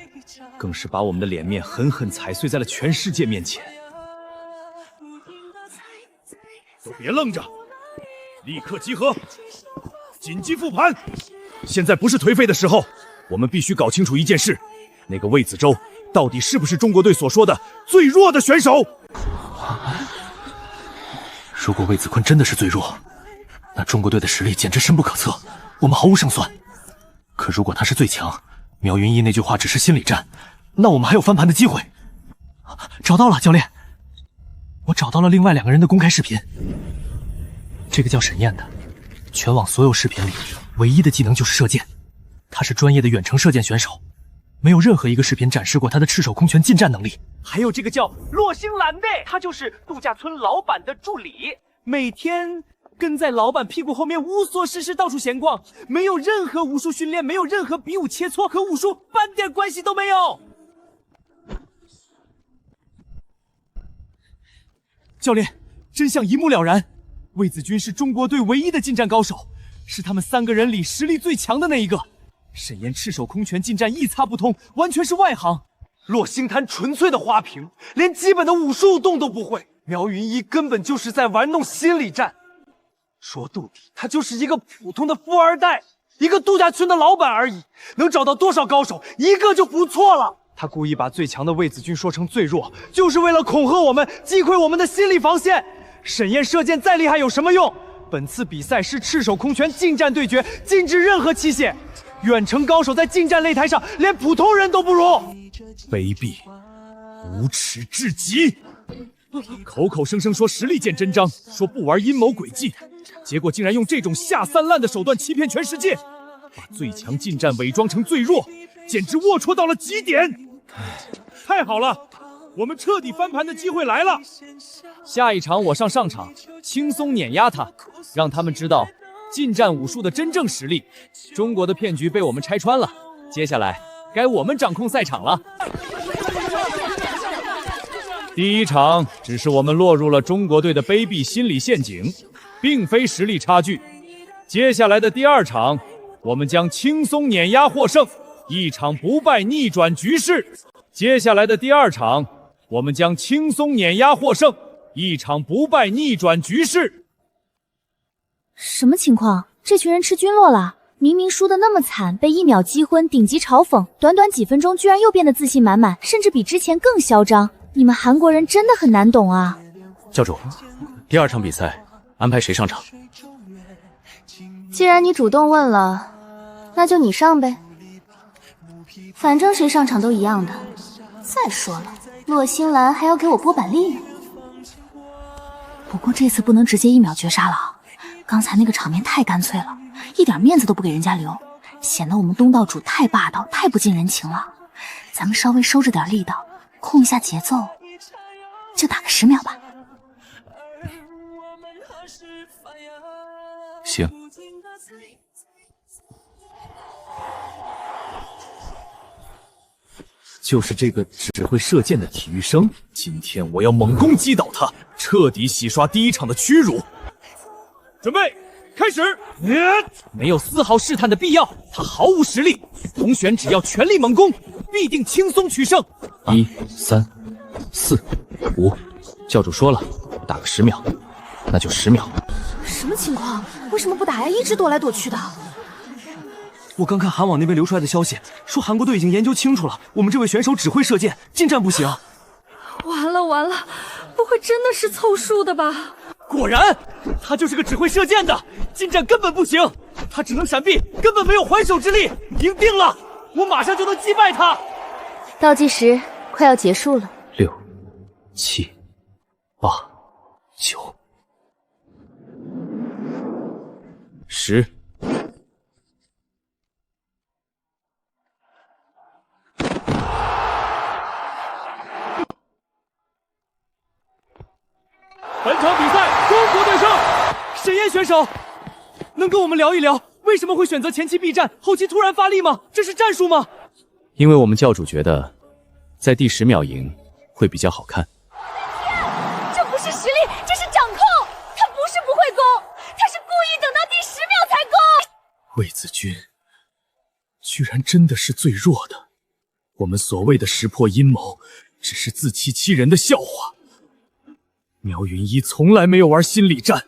[SPEAKER 9] 更是把我们的脸面狠狠踩碎在了全世界面前。
[SPEAKER 11] 都别愣着，立刻集合，紧急复盘。现在不是颓废的时候，我们必须搞清楚一件事：那个魏子洲到底是不是中国队所说的最弱的选手？
[SPEAKER 5] 如果魏子坤真的是最弱，那中国队的实力简直深不可测，我们毫无胜算。可如果他是最强，苗云一那句话只是心理战，那我们还有翻盘的机会。找到了，教练，我找到了另外2个人的公开视频。这个叫沈燕的，全网所有视频里唯一的技能就是射箭，他是专业的远程射箭选手，没有任何一个视频展示过他的赤手空拳近战能力。
[SPEAKER 9] 还有这个叫洛星兰的，他就是度假村老板的助理，每天跟在老板屁股后面无所事事到处闲逛，没有任何武术训练，没有任何比武切磋，和武术半点关系都没有。教练，真相一目了然，魏子君是中国队唯一的近战高手，是他们3个人里实力最强的那一个。沈岩赤手空拳近战一擦不通，完全是外行。洛星潭纯粹的花瓶，连基本的武术动都不会。苗云一根本就是在玩弄心理战。说到底，他就是一个普通的富二代，一个度假村的老板而已，能找到多少高手，一个就不错了。他故意把最强的魏子君说成最弱，就是为了恐吓我们，击溃我们的心理防线。沈燕射箭再厉害有什么用？本次比赛是赤手空拳近战对决，禁止任何器械。远程高手在近战擂台上连普通人都不如，
[SPEAKER 11] 卑鄙，无耻至极！口口声声说实力见真章，说不玩阴谋诡计，结果竟然用这种下三滥的手段欺骗全世界，把最强近战伪装成最弱，简直龌龊到了极点！太好了，我们彻底翻盘的机会来了！
[SPEAKER 9] 下一场我上场，轻松碾压他，让他们知道近战武术的真正实力。中国的骗局被我们拆穿了，接下来该我们掌控赛场了。
[SPEAKER 11] 第一场只是我们落入了中国队的卑鄙心理陷阱，并非实力差距。接下来的第2场，我们将轻松碾压获胜，一场不败逆转局势。接下来的第2场，我们将轻松碾压获胜，一场不败逆转局势。
[SPEAKER 1] 什么情况？这群人吃菌落了？明明输得那么惨，被1秒击昏，顶级嘲讽，短短几分钟居然又变得自信满满，甚至比之前更嚣张。你们韩国人真的很难懂啊！
[SPEAKER 5] 教主，第2场比赛安排谁上场？
[SPEAKER 8] 既然你主动问了，那就你上呗。反正谁上场都一样的。再说了，洛星兰还要给我拨板栗呢。不过这次不能直接1秒绝杀了啊！刚才那个场面太干脆了，一点面子都不给人家留，显得我们东道主太霸道，太不近人情了。咱们稍微收着点力道，控一下节奏，就打个10秒吧。
[SPEAKER 5] 行。
[SPEAKER 4] 就是这个只会射箭的体育生，今天我要猛攻击倒他，彻底洗刷第1场的屈辱。
[SPEAKER 11] 准备开始！
[SPEAKER 9] 没有丝毫试探的必要，他毫无实力。同选只要全力猛攻，必定轻松取胜。
[SPEAKER 5] 1、3、4、5，教主说了，打个10秒，那就10秒。
[SPEAKER 1] 什么情况？为什么不打呀？一直躲来躲去的。
[SPEAKER 9] 我刚看韩网那边流出来的消息，说韩国队已经研究清楚了，我们这位选手只会射箭，近战不行。
[SPEAKER 1] 完了完了，不会真的是凑数的吧？
[SPEAKER 9] 果然，他就是个只会射箭的，近战根本不行，他只能闪避，根本没有还手之力。赢定了，我马上就能击败他。
[SPEAKER 8] 倒计时快要结束了。
[SPEAKER 5] 6、7、8、9、
[SPEAKER 4] 10。
[SPEAKER 9] 本场比赛中国队胜。沈烨选手，能跟我们聊一聊为什么会选择前期避战，后期突然发力吗？这是战术吗？
[SPEAKER 4] 因为我们教主觉得，在第10秒赢会比较好看。
[SPEAKER 1] 这不是实力，这是掌控。他不是不会攻，他是故意等到第10秒才攻。
[SPEAKER 3] 魏子君居然真的是最弱的，我们所谓的识破阴谋，只是自欺欺人的笑话。苗云一从来没有玩心理战，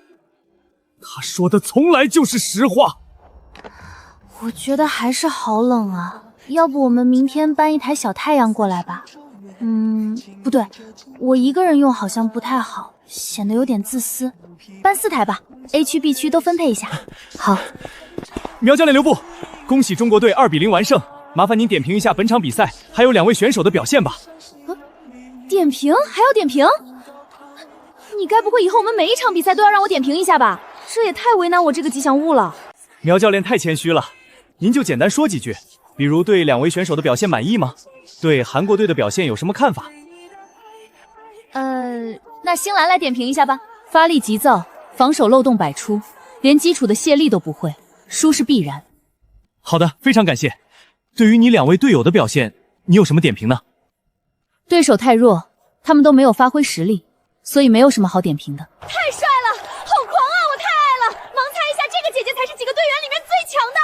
[SPEAKER 3] 他说的从来就是实话。
[SPEAKER 1] 我觉得还是好冷啊，要不我们明天搬一台小太阳过来吧？不对，我一个人用好像不太好，显得有点自私。搬4台吧 ，A 区 B 区都分配一下。好。
[SPEAKER 9] 苗教练留步，恭喜中国队2比0完胜。麻烦您点评一下本场比赛还有2位选手的表现吧。
[SPEAKER 1] 点评？还要点评？你该不会以后我们每一场比赛都要让我点评一下吧？这也太为难我这个吉祥物了。
[SPEAKER 9] 苗教练太谦虚了，您就简单说几句，比如对2位选手的表现满意吗？对韩国队的表现有什么看法？
[SPEAKER 1] 那星兰来点评一下吧。发力急躁，防守漏洞百出，连基础的卸力都不会，输是必然。
[SPEAKER 9] 好的，非常感谢。对于你2位队友的表现，你有什么点评呢？
[SPEAKER 1] 对手太弱，他们都没有发挥实力，所以没有什么好点评的。太帅了，好狂啊！我太爱了。盲猜一下，这个姐姐才是几个队员里面最强的。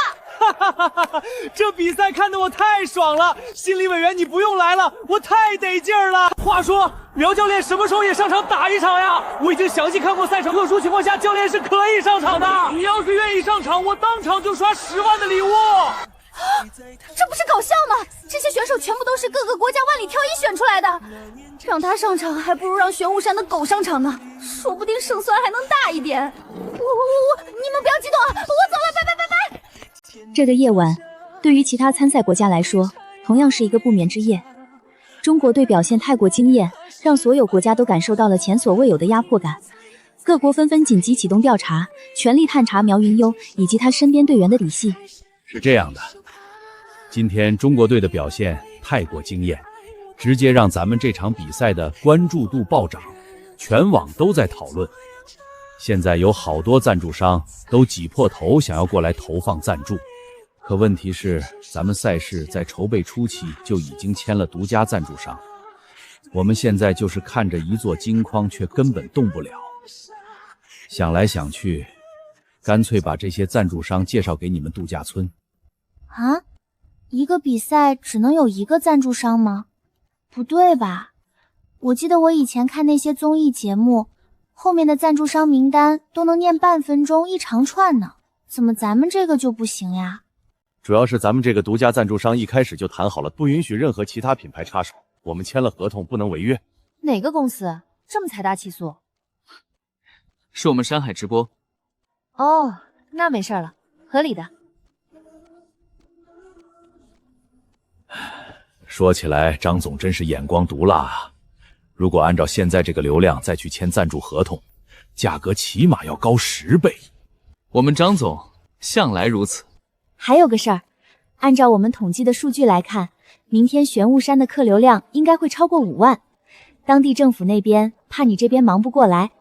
[SPEAKER 9] 这比赛看得我太爽了，心理委员你不用来了，我太得劲儿了。话说，苗教练什么时候也上场打一场呀？我已经详细看过赛程，特殊情况下教练是可以上场的。你要是愿意上场，我当场就刷10万的礼物。
[SPEAKER 1] 这不是搞笑吗？这些选手全部都是各个国家万里挑一选出来的，让他上场还不如让玄武山的狗上场呢，说不定胜算还能大一点。你们不要激动啊，我走了，拜拜拜拜。这个夜晚对于其他参赛国家来说同样是一个不眠之夜。中国队表现太过惊艳，让所有国家都感受到了前所未有的压迫感。各国纷纷紧急启动调查，全力探查苗云悠以及他身边队员的底细。
[SPEAKER 4] 是这样的，今天中国队的表现太过惊艳，直接让咱们这场比赛的关注度暴涨，全网都在讨论。现在有好多赞助商都挤破头想要过来投放赞助，可问题是咱们赛事在筹备初期就已经签了独家赞助商，我们现在就是看着一座金框却根本动不了。想来想去，干脆把这些赞助商介绍给你们度假村。
[SPEAKER 1] 啊？一个比赛只能有一个赞助商吗？不对吧？我记得我以前看那些综艺节目，后面的赞助商名单都能念半分钟一长串呢，怎么咱们这个就不行呀？
[SPEAKER 4] 主要是咱们这个独家赞助商一开始就谈好了，不允许任何其他品牌插手，我们签了合同，不能违约。
[SPEAKER 1] 哪个公司这么财大气粗？
[SPEAKER 9] 是我们山海直播。
[SPEAKER 1] 哦，那没事了，合理的。
[SPEAKER 4] 说起来，张总真是眼光毒辣啊！如果按照现在这个流量再去签赞助合同，价格起码要高10倍。
[SPEAKER 9] 我们张总向来如此。
[SPEAKER 1] 还有个事儿，按照我们统计的数据来看，明天玄武山的客流量应该会超过5万。当地政府那边怕你这边忙不过来，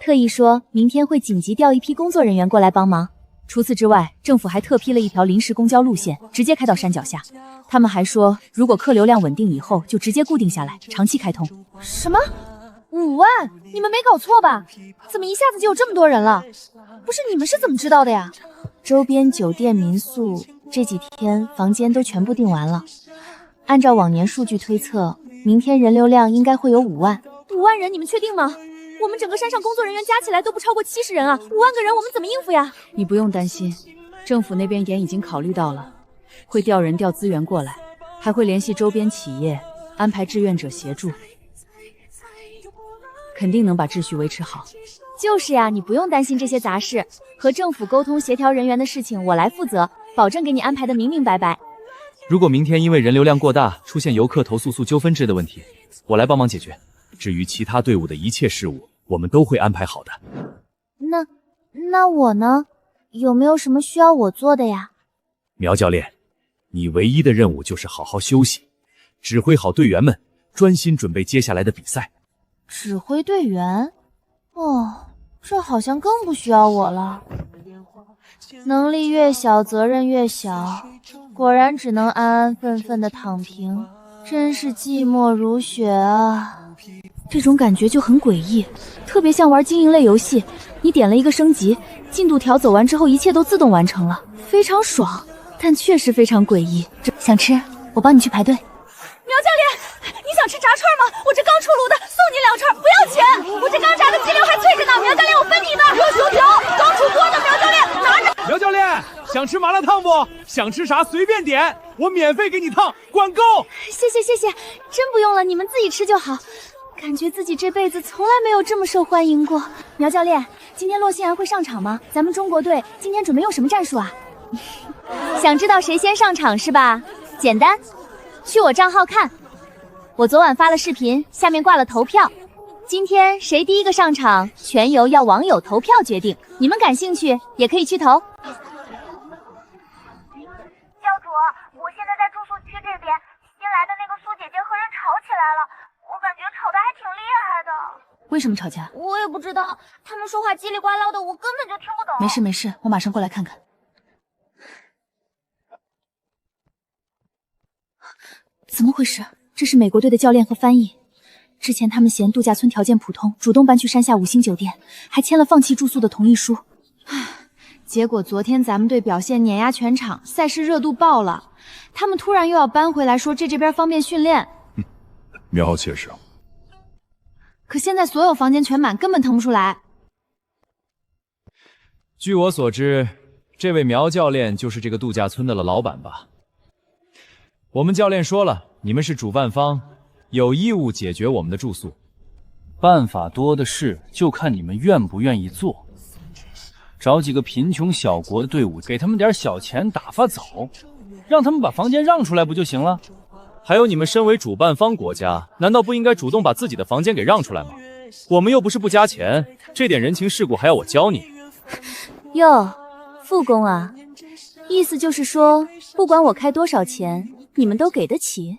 [SPEAKER 1] 特意说明天会紧急调一批工作人员过来帮忙。除此之外，政府还特批了一条临时公交路线，直接开到山脚下。他们还说，如果客流量稳定以后，就直接固定下来，长期开通。什么？5万？你们没搞错吧？怎么一下子就有这么多人了？不是，你们是怎么知道的呀？周边酒店民宿这几天房间都全部订完了。按照往年数据推测，明天人流量应该会有5万。5万人，你们确定吗？我们整个山上工作人员加起来都不超过70人啊！5万个人，我们怎么应付呀？
[SPEAKER 2] 你不用担心，政府那边也已经考虑到了，会调人调资源过来，还会联系周边企业，安排志愿者协助，肯定能把秩序维持好。
[SPEAKER 1] 就是呀，你不用担心这些杂事，和政府沟通协调人员的事情我来负责，保证给你安排的明明白白。
[SPEAKER 9] 如果明天因为人流量过大出现游客投诉诉纠纷制的问题，我来帮忙解决。
[SPEAKER 4] 至于其他队伍的一切事务，我们都会安排好的。
[SPEAKER 1] 那我呢？有没有什么需要我做的呀？
[SPEAKER 4] 苗教练，你唯一的任务就是好好休息，指挥好队员们，专心准备接下来的比赛。
[SPEAKER 1] 指挥队员？
[SPEAKER 8] 哦，这好像更不需要我了。能力越小，责任越小，果然只能安安分分的躺平，真是寂寞如雪啊！
[SPEAKER 1] 这种感觉就很诡异，特别像玩经营类游戏，你点了一个升级，进度条走完之后，一切都自动完成了，非常爽，但确实非常诡异。想吃，我帮你去排队。苗教练，你想吃炸串吗？我这刚出炉的，送你2串，不要钱。我这刚炸的鸡柳还脆着呢，苗教练，我分你的。热薯条，刚出锅的，苗教练，拿着。
[SPEAKER 11] 苗教练，想吃麻辣烫不？想吃啥随便点，我免费给你烫，管够。
[SPEAKER 1] 谢谢谢谢，真不用了，你们自己吃就好。感觉自己这辈子从来没有这么受欢迎过。苗教练，今天洛欣然会上场吗？咱们中国队今天准备用什么战术啊？想知道谁先上场是吧？简单，去我账号看。我昨晚发了视频，下面挂了投票。今天谁第一个上场，全由要网友投票决定。你们感兴趣也可以去投。
[SPEAKER 15] 教主，我现在在住宿区这边，新来的那个苏姐姐和人吵起来了，我感觉吵得还挺厉害的。
[SPEAKER 1] 为什么吵架？
[SPEAKER 15] 我也不知道，他们说话叽里呱啦的，我根本就听不懂。
[SPEAKER 1] 没事没事，我马上过来看看。怎么回事？这是美国队的教练和翻译。之前他们嫌度假村条件普通，主动搬去山下5星酒店，还签了放弃住宿的同意书。结果昨天咱们队表现碾压全场，赛事热度爆了。他们突然又要搬回来，说这边方便训练。
[SPEAKER 12] 苗先生，
[SPEAKER 1] 可现在所有房间全满，根本腾不出来。
[SPEAKER 4] 据我所知，这位苗教练就是这个度假村的老板吧？我们教练说了，你们是主办方，有义务解决我们的住宿。
[SPEAKER 11] 办法多的是，就看你们愿不愿意做。找几个贫穷小国的队伍，给他们点小钱打发走，让他们把房间让出来不就行了？
[SPEAKER 4] 还有，你们身为主办方国家，难道不应该主动把自己的房间给让出来吗？我们又不是不加钱，这点人情世故还要我教你？
[SPEAKER 1] 哟，副工啊，意思就是说，不管我开多少钱，你们都给得起？